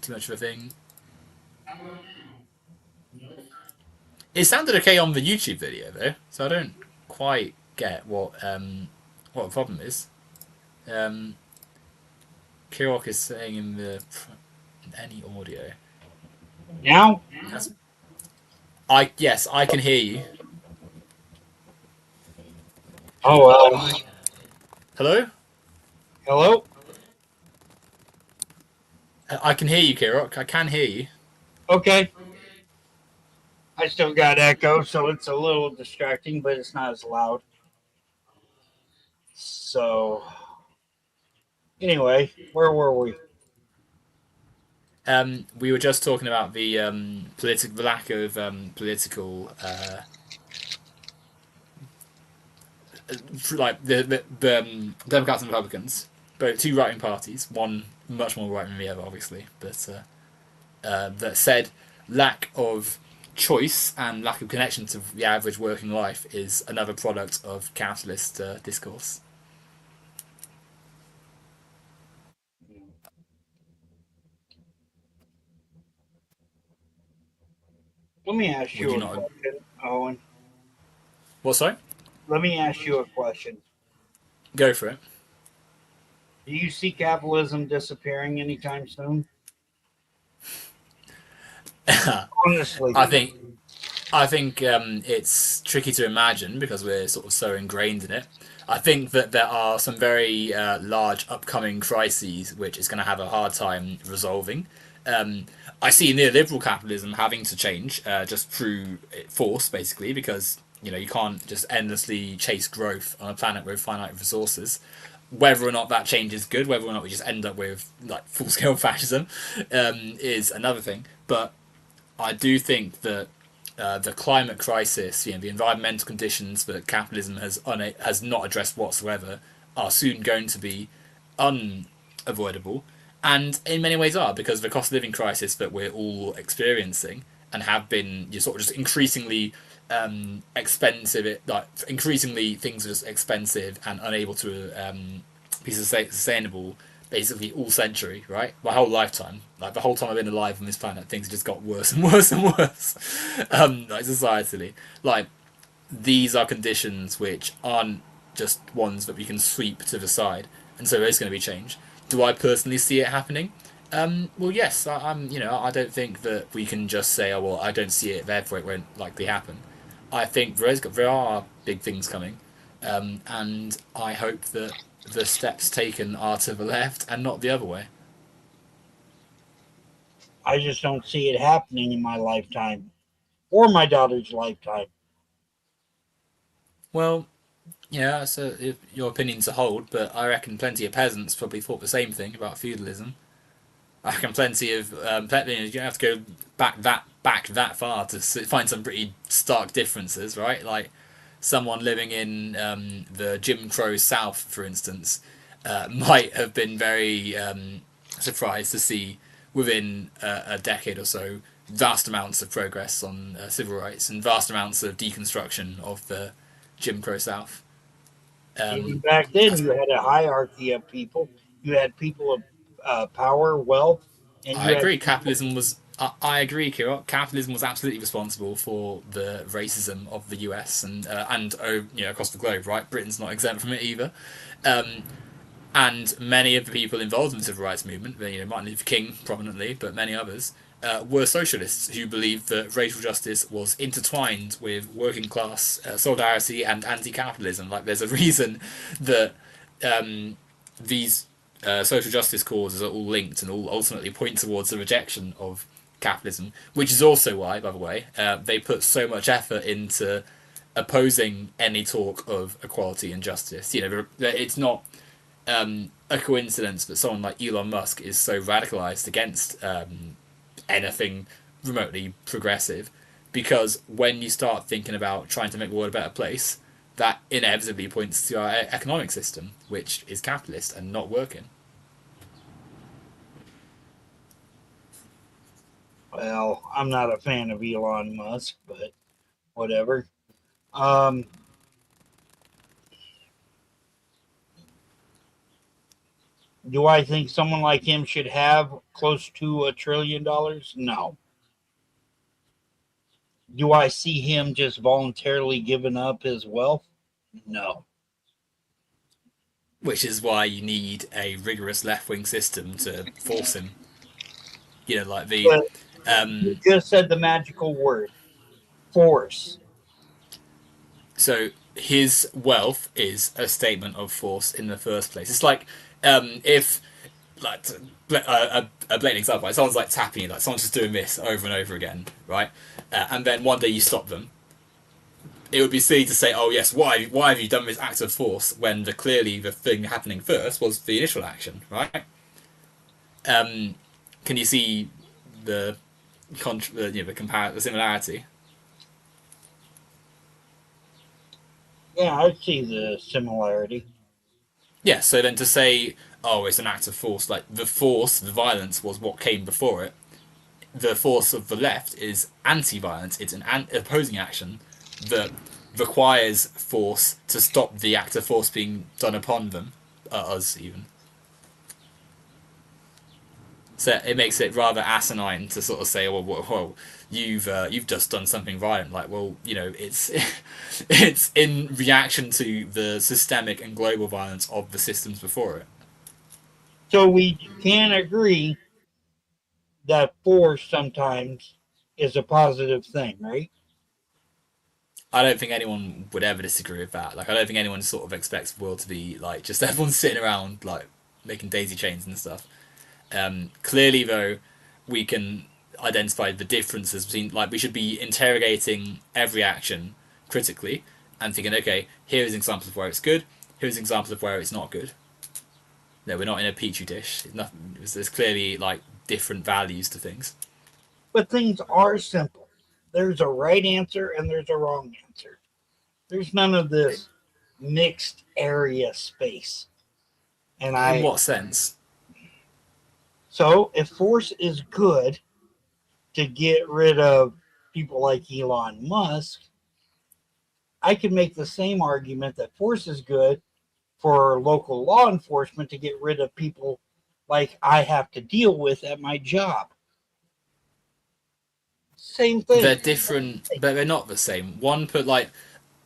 much of a thing. It sounded okay on the YouTube video though, so I don't quite get what the problem is. Um, Kirok is saying in any audio. Now? That's, yes, I can hear you. Oh, well. Hello. Hello? I can hear you, Kirok. I can hear you. Okay. I still got echo, so it's a little distracting, but it's not as loud. So, anyway, where were we? We were just talking about the the lack of political, like the Democrats and Republicans, both two right wing parties, one much more right than the other, obviously, but that said lack of choice and lack of connection to the average working life is another product of capitalist discourse. Let me ask Would you you a not? question, Owen. What? Sorry, Let me ask you a question. go for it. Do you see capitalism disappearing anytime soon? Honestly, I think it's tricky to imagine because we're sort of so ingrained in it. I think that there are some very large upcoming crises which is going to have a hard time resolving. Um, I see neoliberal capitalism having to change just through force, basically, because you can't just endlessly chase growth on a planet with finite resources. Whether or not that change is good, whether or not we just end up with like full scale fascism, is another thing. But I do think that the climate crisis, the environmental conditions that capitalism has not addressed whatsoever, are soon going to be unavoidable, and in many ways are because the cost of living crisis that we're all experiencing and have been, you're sort of just increasingly expensive. Like increasingly things are just expensive and unable to be sustainable basically all century, right? My whole lifetime, like the whole time I've been alive on this planet, things just got worse and worse and worse. Like societally, like these are conditions which aren't just ones that we can sweep to the side, and so there's going to be change. Do I personally see it happening? Well, yes. I'm. I don't think that we can just say, "Oh, well, I don't see it, therefore it won't likely happen." I think there are big things coming, and I hope that the steps taken are to the left and not the other way. I just don't see it happening in my lifetime or my daughter's lifetime. Well, yeah, so if your opinions to hold, but I reckon plenty of peasants probably thought the same thing about feudalism. I reckon plenty of you have to go back that far to find some pretty stark differences, right? Like someone living in the Jim Crow South, for instance, might have been very surprised to see within a decade or so vast amounts of progress on civil rights and vast amounts of deconstruction of the Jim Crow South. Even Um, back then, you had a hierarchy of people. You had people of power, wealth, and I you had agree. people. Capitalism was. I agree, Kirok. Capitalism was absolutely responsible for the racism of the US and across the globe. Right, Britain's not exempt from it either. Um, and many of the people involved in the civil rights movement, Martin Luther King prominently, but many others, were socialists who believed that racial justice was intertwined with working class solidarity and anti-capitalism. Like, there's a reason that these social justice causes are all linked and all ultimately point towards the rejection of capitalism, which is also why, by the way, they put so much effort into opposing any talk of equality and justice. It's not a coincidence that someone like Elon Musk is so radicalized against anything remotely progressive, because when you start thinking about trying to make the world a better place, that inevitably points to our economic system, which is capitalist and not working. Well, I'm not a fan of Elon Musk, but whatever. Um, do I think someone like him should have close to $1 trillion? No. Do I see him just voluntarily giving up his wealth? No. Which is why you need a rigorous left wing system to force him. Like the But you um, just said the magical word force. so his wealth is a statement of force in the first place. It's like if like a blatant example, like someone's like tapping you, like someone's just doing this over and over again, right? and then one day you stop them, it would be silly to say, "Oh yes, why have you done this act of force?" when clearly the thing happening first was the initial action, right? Can you see the the similarity? Yeah, I see the similarity. Yeah. So then to say, "Oh, it's an act of force," like the force, the violence was what came before it. The force of the left is anti-violence. It's an opposing action that requires force to stop the act of force being done upon them, us even. So it makes it rather asinine to sort of say, "Well, whoa, you've just done something violent." Like, well, it's it's in reaction to the systemic and global violence of the systems before it. So we can agree that force sometimes is a positive thing, right? I don't think anyone would ever disagree with that. Like, I don't think anyone sort of expects the world to be like just everyone sitting around like making daisy chains and stuff. Clearly, though, we can identify the differences between like we should be interrogating every action critically and thinking, okay, here's examples of where it's good. Here's examples of where it's not good. No, we're not in a petri dish. There's clearly like different values to things. But things are simple. There's a right answer and there's a wrong answer. There's none of this mixed area space. And In I what sense? so if force is good to get rid of people like Elon Musk, I could make the same argument that force is good for local law enforcement to get rid of people like I have to deal with at my job. Same thing. They're different, but they're not the same. One put like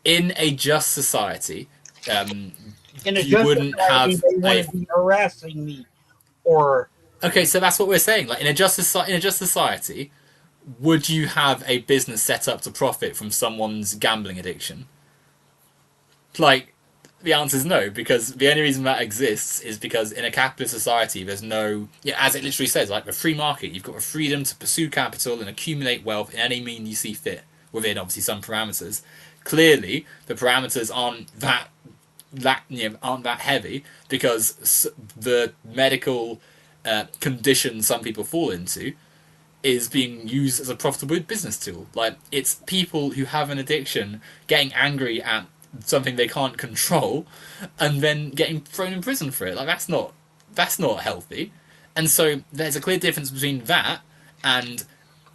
in a just society, um, In a you just wouldn't society, have they a. wouldn't be harassing me or Okay, so that's what we're saying. Like in a just society, would you have a business set up to profit from someone's gambling addiction? Like, the answer is no, because the only reason that exists is because in a capitalist society, there's no, yeah, as it literally says, like the free market, you've got the freedom to pursue capital and accumulate wealth in any mean you see fit, within obviously some parameters. Clearly, the parameters aren't that heavy because the medical condition some people fall into is being used as a profitable business tool. Like, it's people who have an addiction getting angry at something they can't control and then getting thrown in prison for it. Like, that's not healthy. And so there's a clear difference between that and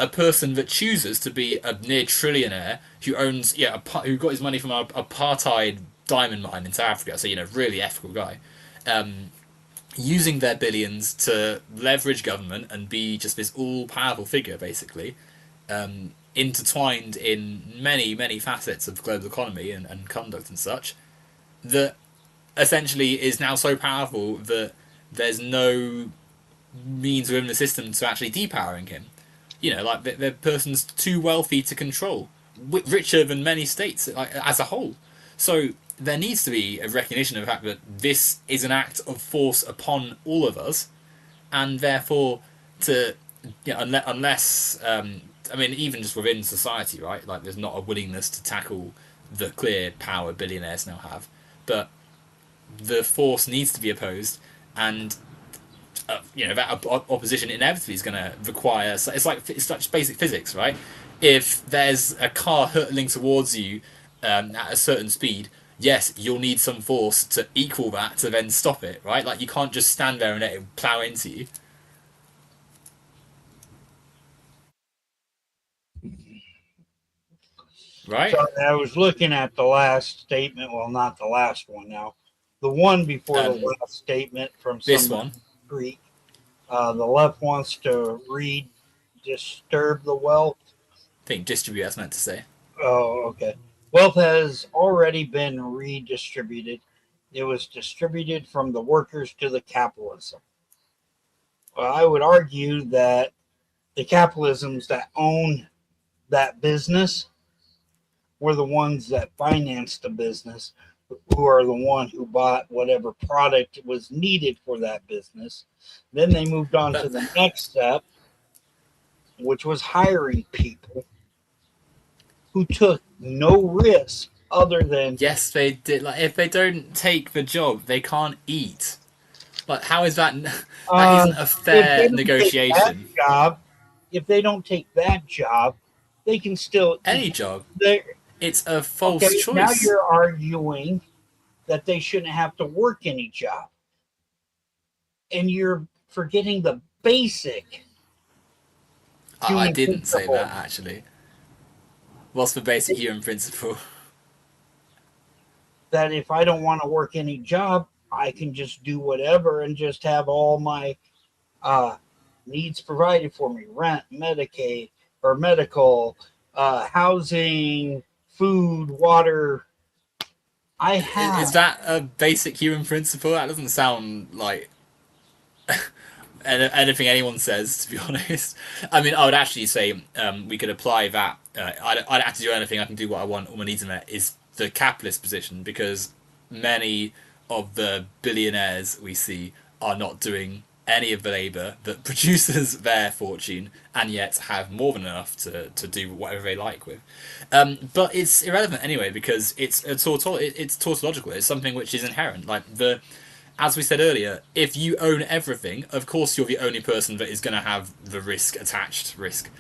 a person that chooses to be a near trillionaire who owns who got his money from a apartheid diamond mine in South Africa. So really ethical guy. Using their billions to leverage government and be just this all-powerful figure, basically, intertwined in many, many facets of global economy and conduct and such, that essentially is now so powerful that there's no means within the system to actually depowering him. Like the person's too wealthy to control, richer than many states like, as a whole. So there needs to be a recognition of the fact that this is an act of force upon all of us, and therefore, unless I mean, even just within society, right? Like, there's not a willingness to tackle the clear power billionaires now have, but the force needs to be opposed, and that opposition inevitably is going to require. So it's like basic physics, right? If there's a car hurtling towards you at a certain speed, yes, you'll need some force to equal that to then stop it, right? Like, you can't just stand there and let it plow into you, so right? I was looking at the last statement. Well, not the last one now. The one before the Um, last statement from this some one, Greek. The left wants to disturb the wealth. I think distribute. That's meant to say. Oh, okay. Wealth has already been redistributed. It was distributed from the workers to the capitalism. Well, I would argue that the capitalisms that own that business were the ones that financed the business, who are the one who bought whatever product was needed for that business. Then they moved on to But the next step, which was hiring people. who took no risk other than Yes, they did. Like, if they don't take the job, they can't eat. Like, how is that? That uh, isn't a if they fair don't take that negotiation. job, if they don't take that job, they can still Any eat. job. They It's a false okay. Now choice. you're arguing that they shouldn't have to work any job, and you're forgetting the basic I human didn't say principle that, actually. What's the basic human principle? that if I don't want to work any job, I can just do whatever and just have all my uh, needs provided for me: rent, Medicaid, or medical, housing, food, water. I Is have. that a basic human principle? That doesn't sound like anything anyone says, to be honest. I mean, I would actually say we could apply that. I don't have to do anything. I can do what I want. All my needs are met. Is the capitalist position, because many of the billionaires we see are not doing any of the labour that produces their fortune, and yet have more than enough to do whatever they like with. But it's irrelevant anyway, because it's tautological. It's something which is inherent. Like, the as we said earlier, if you own everything, of course you're the only person that is going to have the risk attached risk.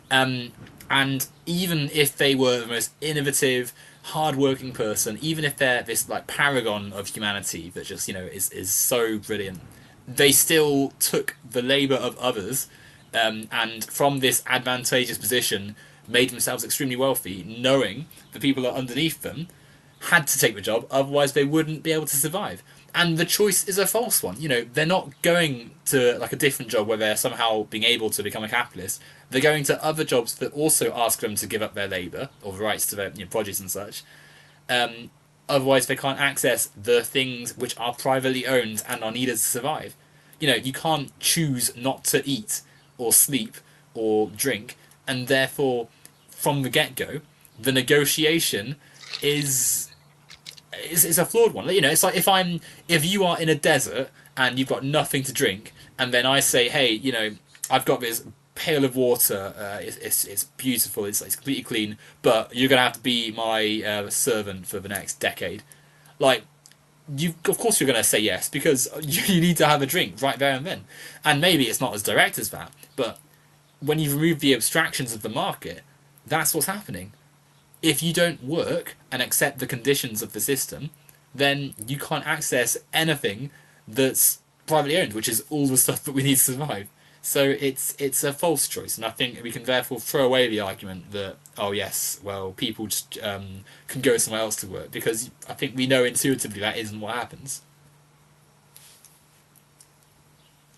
Um, and even if they were the most innovative, hard-working person, even if they're this like paragon of humanity that just is so brilliant, they still took the labour of others, and from this advantageous position made themselves extremely wealthy, knowing the people that are underneath them had to take the job, otherwise they wouldn't be able to survive. And the choice is a false one. They're not going to like a different job where they're somehow being able to become a capitalist. They're going to other jobs that also ask them to give up their labour or the rights to their produce and such. Um, Otherwise, they can't access the things which are privately owned and are needed to survive. You can't choose not to eat or sleep or drink, and therefore, from the get go, the negotiation is is a flawed one. It's like if you are in a desert and you've got nothing to drink, and then I say, hey, I've got this pail of water. It's beautiful. It's completely clean, but you're gonna have to be my servant for the next decade. Like, you, of course, you're gonna say yes, because you need to have a drink right there and then. And maybe it's not as direct as that, but when you remove the abstractions of the market, that's what's happening. If you don't work and accept the conditions of the system, then you can't access anything that's privately owned, which is all the stuff that we need to survive. So it's a false choice, and I think we can therefore throw away the argument that, oh yes, well, people just can go somewhere else to work, because I think we know intuitively that isn't what happens.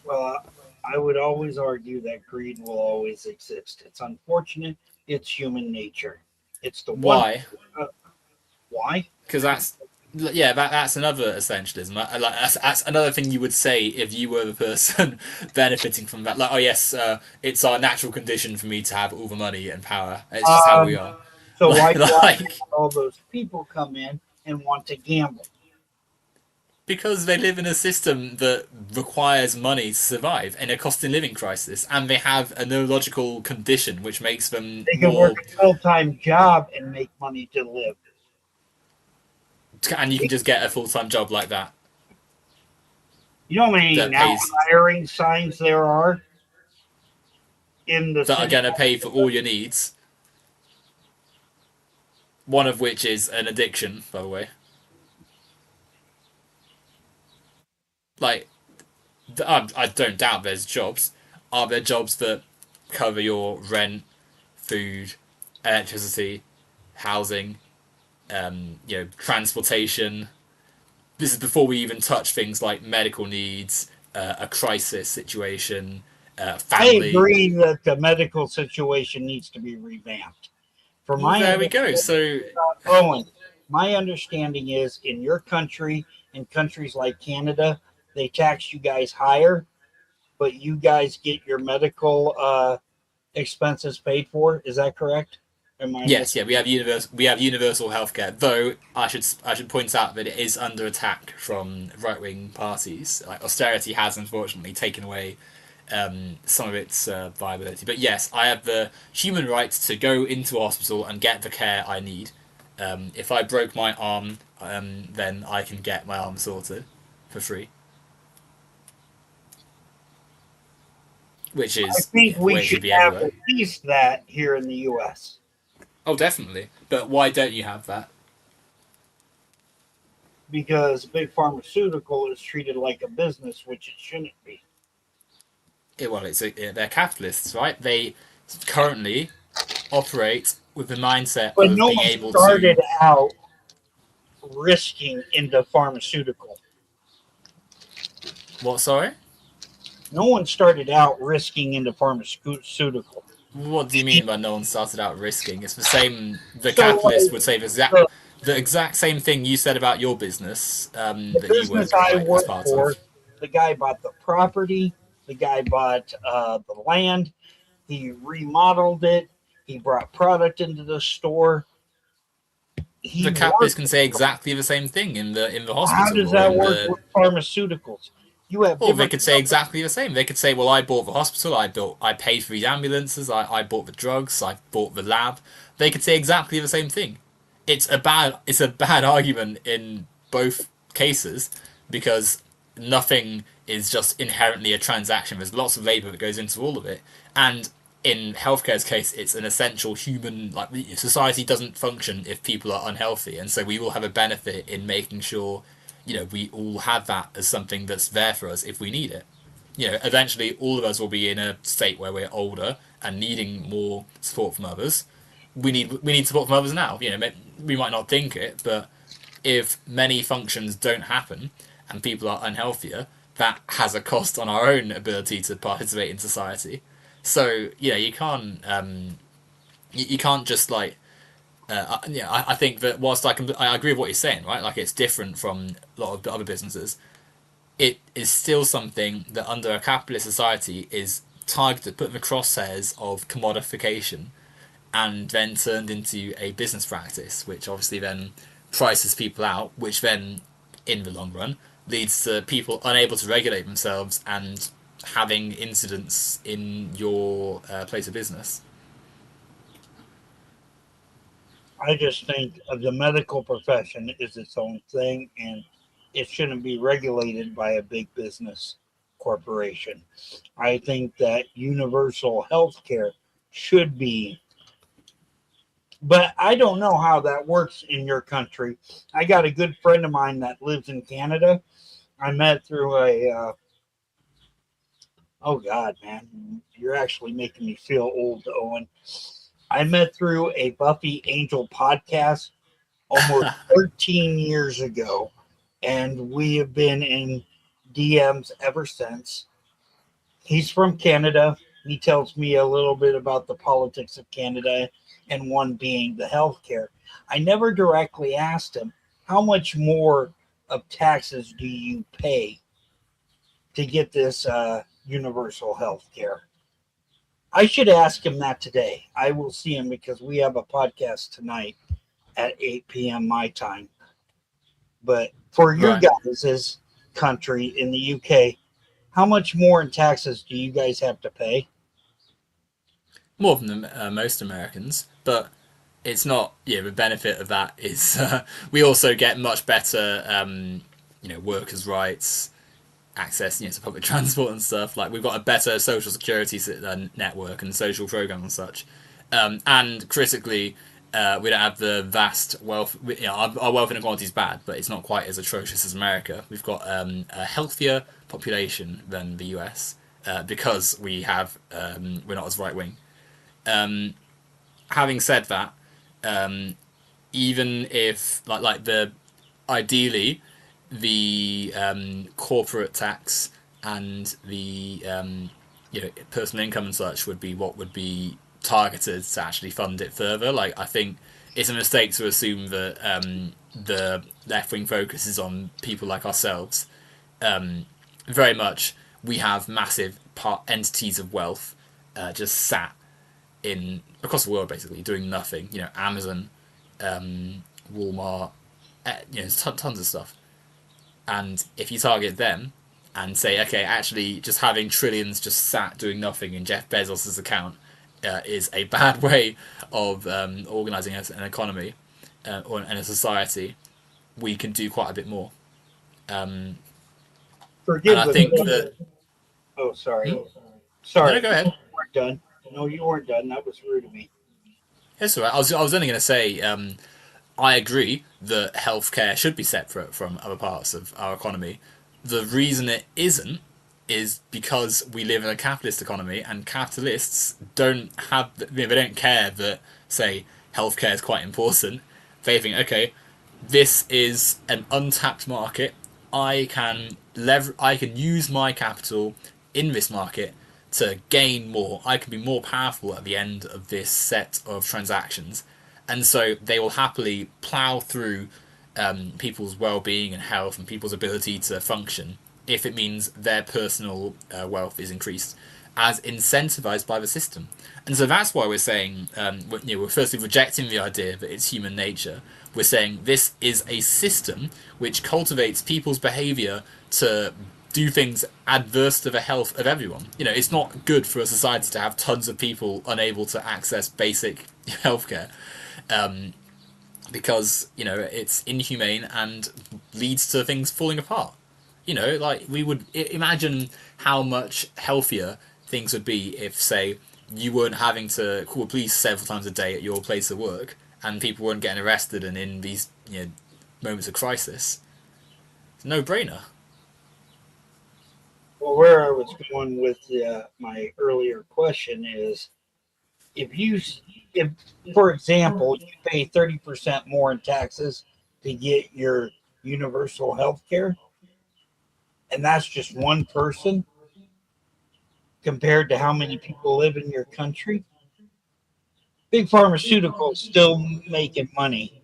Well, I would always argue that greed will always exist. It's unfortunate. It's human nature. It's the one. Why? Uh, why? Because that's another essentialism. That's another thing you would say if you were the person benefiting from that. Like, oh yes, it's our natural condition for me to have all the money and power. It's just how we Um, are. so why do I Like, have all those people come in and want to gamble? because they live in a system that requires money to survive in a cost of living crisis, and they have a neurological condition which makes them They can more. work a full-time job and make money to live. And you can just get a full time job like that You know how many that now pays hiring signs there are in the that are city? going to pay for all your needs. One of which is an addiction, by the way. Like, I don't doubt there's jobs. Are there jobs that cover your rent, food, electricity, housing, transportation? This is before we even touch things like medical needs, a crisis situation, I family. agree that the medical situation needs to be revamped. For Well, my there we understanding, go. So, Owen, my understanding is in your country, in countries like Canada, they tax you guys higher, but you guys get your medical expenses paid for. Is that correct? Am I yes, miss? yeah, we have universal healthcare. Though I should point out that it is under attack from right wing parties. Like, austerity has unfortunately taken away some of its viability. But yes, I have the human right to go into a hospital and get the care I need. If I broke my arm, then I can get my arm sorted for free. Which I is think the we way it should should be have everywhere. at least that here in the U.S. Oh, definitely. But why don't you have that? because big pharmaceutical is treated like a business, which it shouldn't be. They're capitalists, right? They currently operate with the mindset But of no being one able to. started out risking into pharmaceutical. What? Sorry. No one started out risking into pharmaceutical. What do you mean by no one started out risking? It's the same. The So, capitalist would say the, the exact same thing you said about your business the that you business work I like as work part of. for, the guy bought the property, the guy bought the land, he remodeled it, he brought product into the store. He The capitalist worked. can say exactly the same thing in the How hospital does or that in work the. with pharmaceuticals? You have Or they different could say exactly the same. They could say, "Well, I bought the hospital. I paid for these ambulances. I bought the drugs. I bought the lab." They could say exactly the same thing. It's a bad argument in both cases because nothing is just inherently a transaction. There's lots of labor that goes into all of it, and in healthcare's case, it's an essential human. Like society doesn't function if people are unhealthy, and so we will have a benefit in making sure, we all have that as something that's there for us if we need it. Eventually, all of us will be in a state where we're older and needing more support from others. We need support from others now. We might not think it, but if many functions don't happen and people are unhealthier, that has a cost on our own ability to participate in society. So you can't just like I think that whilst I agree with what you're saying, right? Like it's different from a lot of other businesses. It is still something that under a capitalist society is targeted, put in the crosshairs of commodification, and then turned into a business practice, which obviously then prices people out, which then, in the long run, leads to people unable to regulate themselves and having incidents in your place of business. I just think the medical profession is its own thing and it shouldn't be regulated by a big business corporation. I think that universal health care should be, but I don't know how that works in your country. I got a good friend of mine that lives in Canada. I met through oh God, man, you're actually making me feel old, Owen. I met through a Buffy Angel podcast almost 13 years ago, and we have been in DMs ever since. He's from Canada. He tells me a little bit about the politics of Canada, and one being the healthcare. I never directly asked him, how much more of taxes do you pay to get this universal health care? I should ask him that today. I will see him because we have a podcast tonight at 8 p.m. my time. But for your Right. guys' country in the UK, how much more in taxes do you guys have to pay? More than most Americans, but it's not. Yeah, the benefit of that is we also get much better, workers' rights, access, to public transport and stuff. Like we've got a better social security network and social program and such. And critically, we don't have the vast wealth. Our wealth inequality is bad, but it's not quite as atrocious as America. We've got a healthier population than the US because we're not as right wing. Having said that, even if the ideally the corporate tax and the personal income and such would be what would be targeted to actually fund it further. Like I think it's a mistake to assume that the left wing focus is on people like ourselves. Very much, we have massive entities of wealth just sat in across the world basically doing nothing. Amazon, Walmart, tons of stuff. And if you target them, and say, okay, actually, just having trillions just sat doing nothing in Jeff Bezos's account is a bad way of organizing an economy and a society. We can do quite a bit more. And Forgive I the think that. oh, sorry. Hmm? No, no, Sorry, go ahead. you weren't done. No, you weren't done. That was rude of me. It's all right. I was only going to say I agree that healthcare should be separate from other parts of our economy. The reason it isn't is because we live in a capitalist economy, and capitalists don't have, they don't care that, say, healthcare is quite important. They think, okay, this is an untapped market. I can use my capital in this market to gain more. I can be more powerful at the end of this set of transactions, and so they will happily plow through people's well-being and health and people's ability to function if it means their personal wealth is increased, as incentivized by the system. And so that's why we're saying we're firstly rejecting the idea that it's human nature. We're saying this is a system which cultivates people's behavior to do things adverse to the health of everyone. It's not good for a society to have tons of people unable to access basic healthcare, because it's inhumane and leads to things falling apart. Like we would imagine how much healthier things would be if, say, you weren't having to call the police several times a day at your place of work, and people weren't getting arrested and in these moments of crisis. It's a no-brainer. Well, where I was going with my earlier question is, if you, if for example, you pay 30% more in taxes to get your universal health care, and that's just one person compared to how many people live in your country, big pharmaceuticals still making money.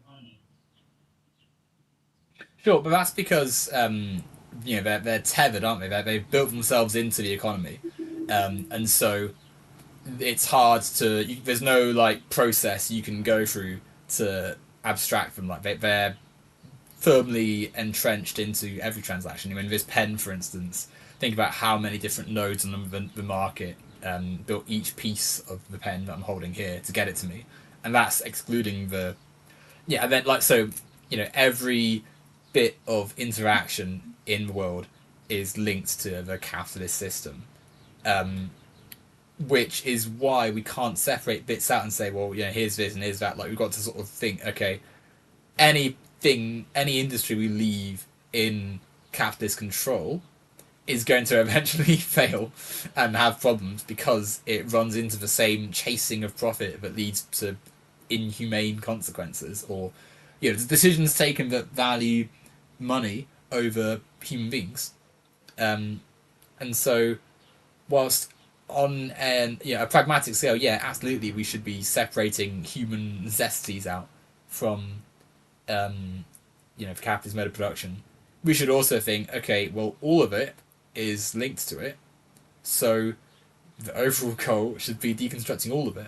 Sure, but that's because they're tethered, aren't they? They've built themselves into the economy, and so it's hard to. There's no like process you can go through to abstract them. Like they're firmly entrenched into every transaction. In this pen, for instance, think about how many different nodes on the market built each piece of the pen that I'm holding here to get it to me, and that's excluding the and then like so every bit of interaction in the world is linked to the capitalist system, um, which is why we can't separate bits out and say, well, here's this and here's that. Like we've got to sort of think, okay, any industry we leave in capitalist control is going to eventually fail and have problems because it runs into the same chasing of profit that leads to inhumane consequences, or decisions taken that value money over human beings. And so, whilst on a pragmatic scale, yeah, absolutely, we should be separating human necessities out from for capitalist mode of production. We should also think, okay, well, all of it is linked to it, so the overall goal should be deconstructing all of it.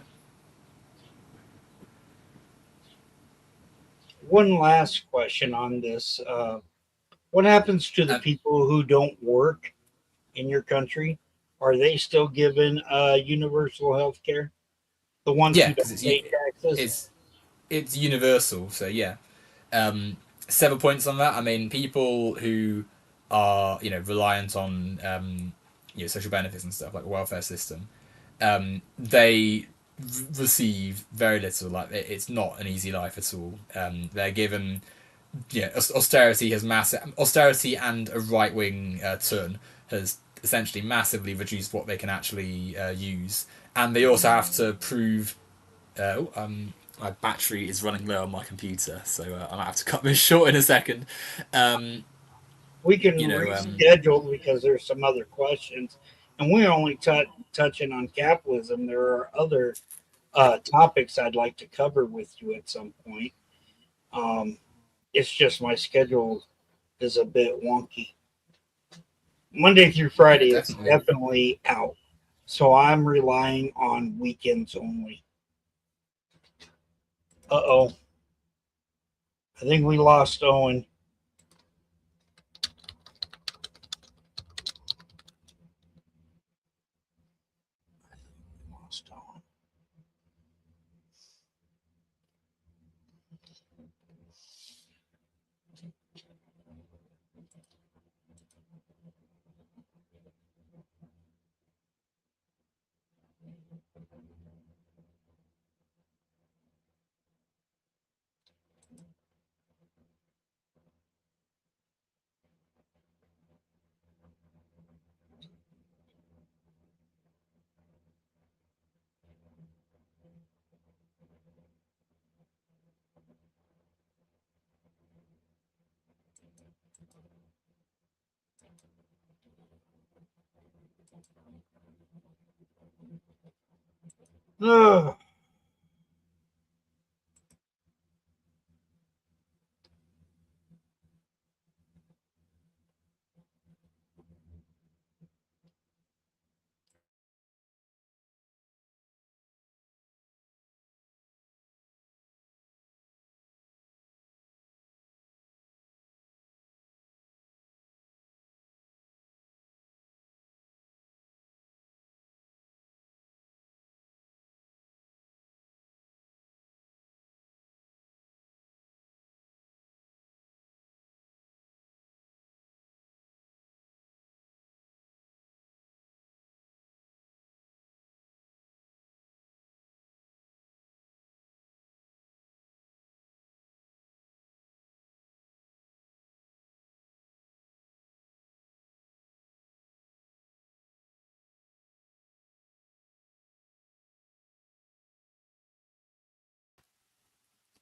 One last question on this. What happens to the And people who don't work in your country? Are they still given universal health care? The ones yeah, who because don't pay taxes? it's it's universal. So yeah, 7 points on that. I mean, people who are reliant on social benefits and stuff like the welfare system, they receive very little. Like it's not an easy life at all. They're given austerity and a right wing turn has essentially massively reduced what they can actually use, and they also have to prove. My battery is running low on my computer, so I might have to cut this short in a second. Um, We can you know, reschedule because there's some other questions, and we're only touching on capitalism. There are other topics I'd like to cover with you at some point. Um, it's just my schedule is a bit wonky. Monday through yeah, Friday, it's definitely. definitely out. So I'm relying on weekends only. Uh-oh. I think we lost Owen. Ugh.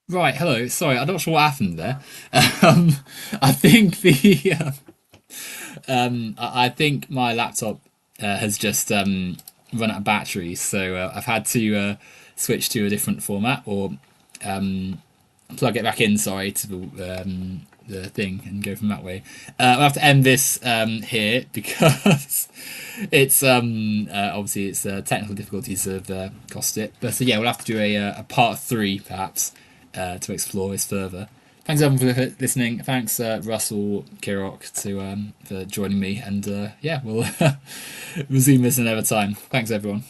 Right, hello. Sorry, I'm not sure what happened there. Um, I think the I think my laptop has just run out of batteries, so I've had to switch to a different format or plug it back in. Sorry to the thing and go from that way. I'll have to end this here because it's obviously it's technical difficulties have cost it. But yeah, we'll have to do a part three perhaps to explore this further. Thanks everyone for listening. Thanks Russell, Kirok for joining me, and yeah, we'll resume this another time. Thanks everyone.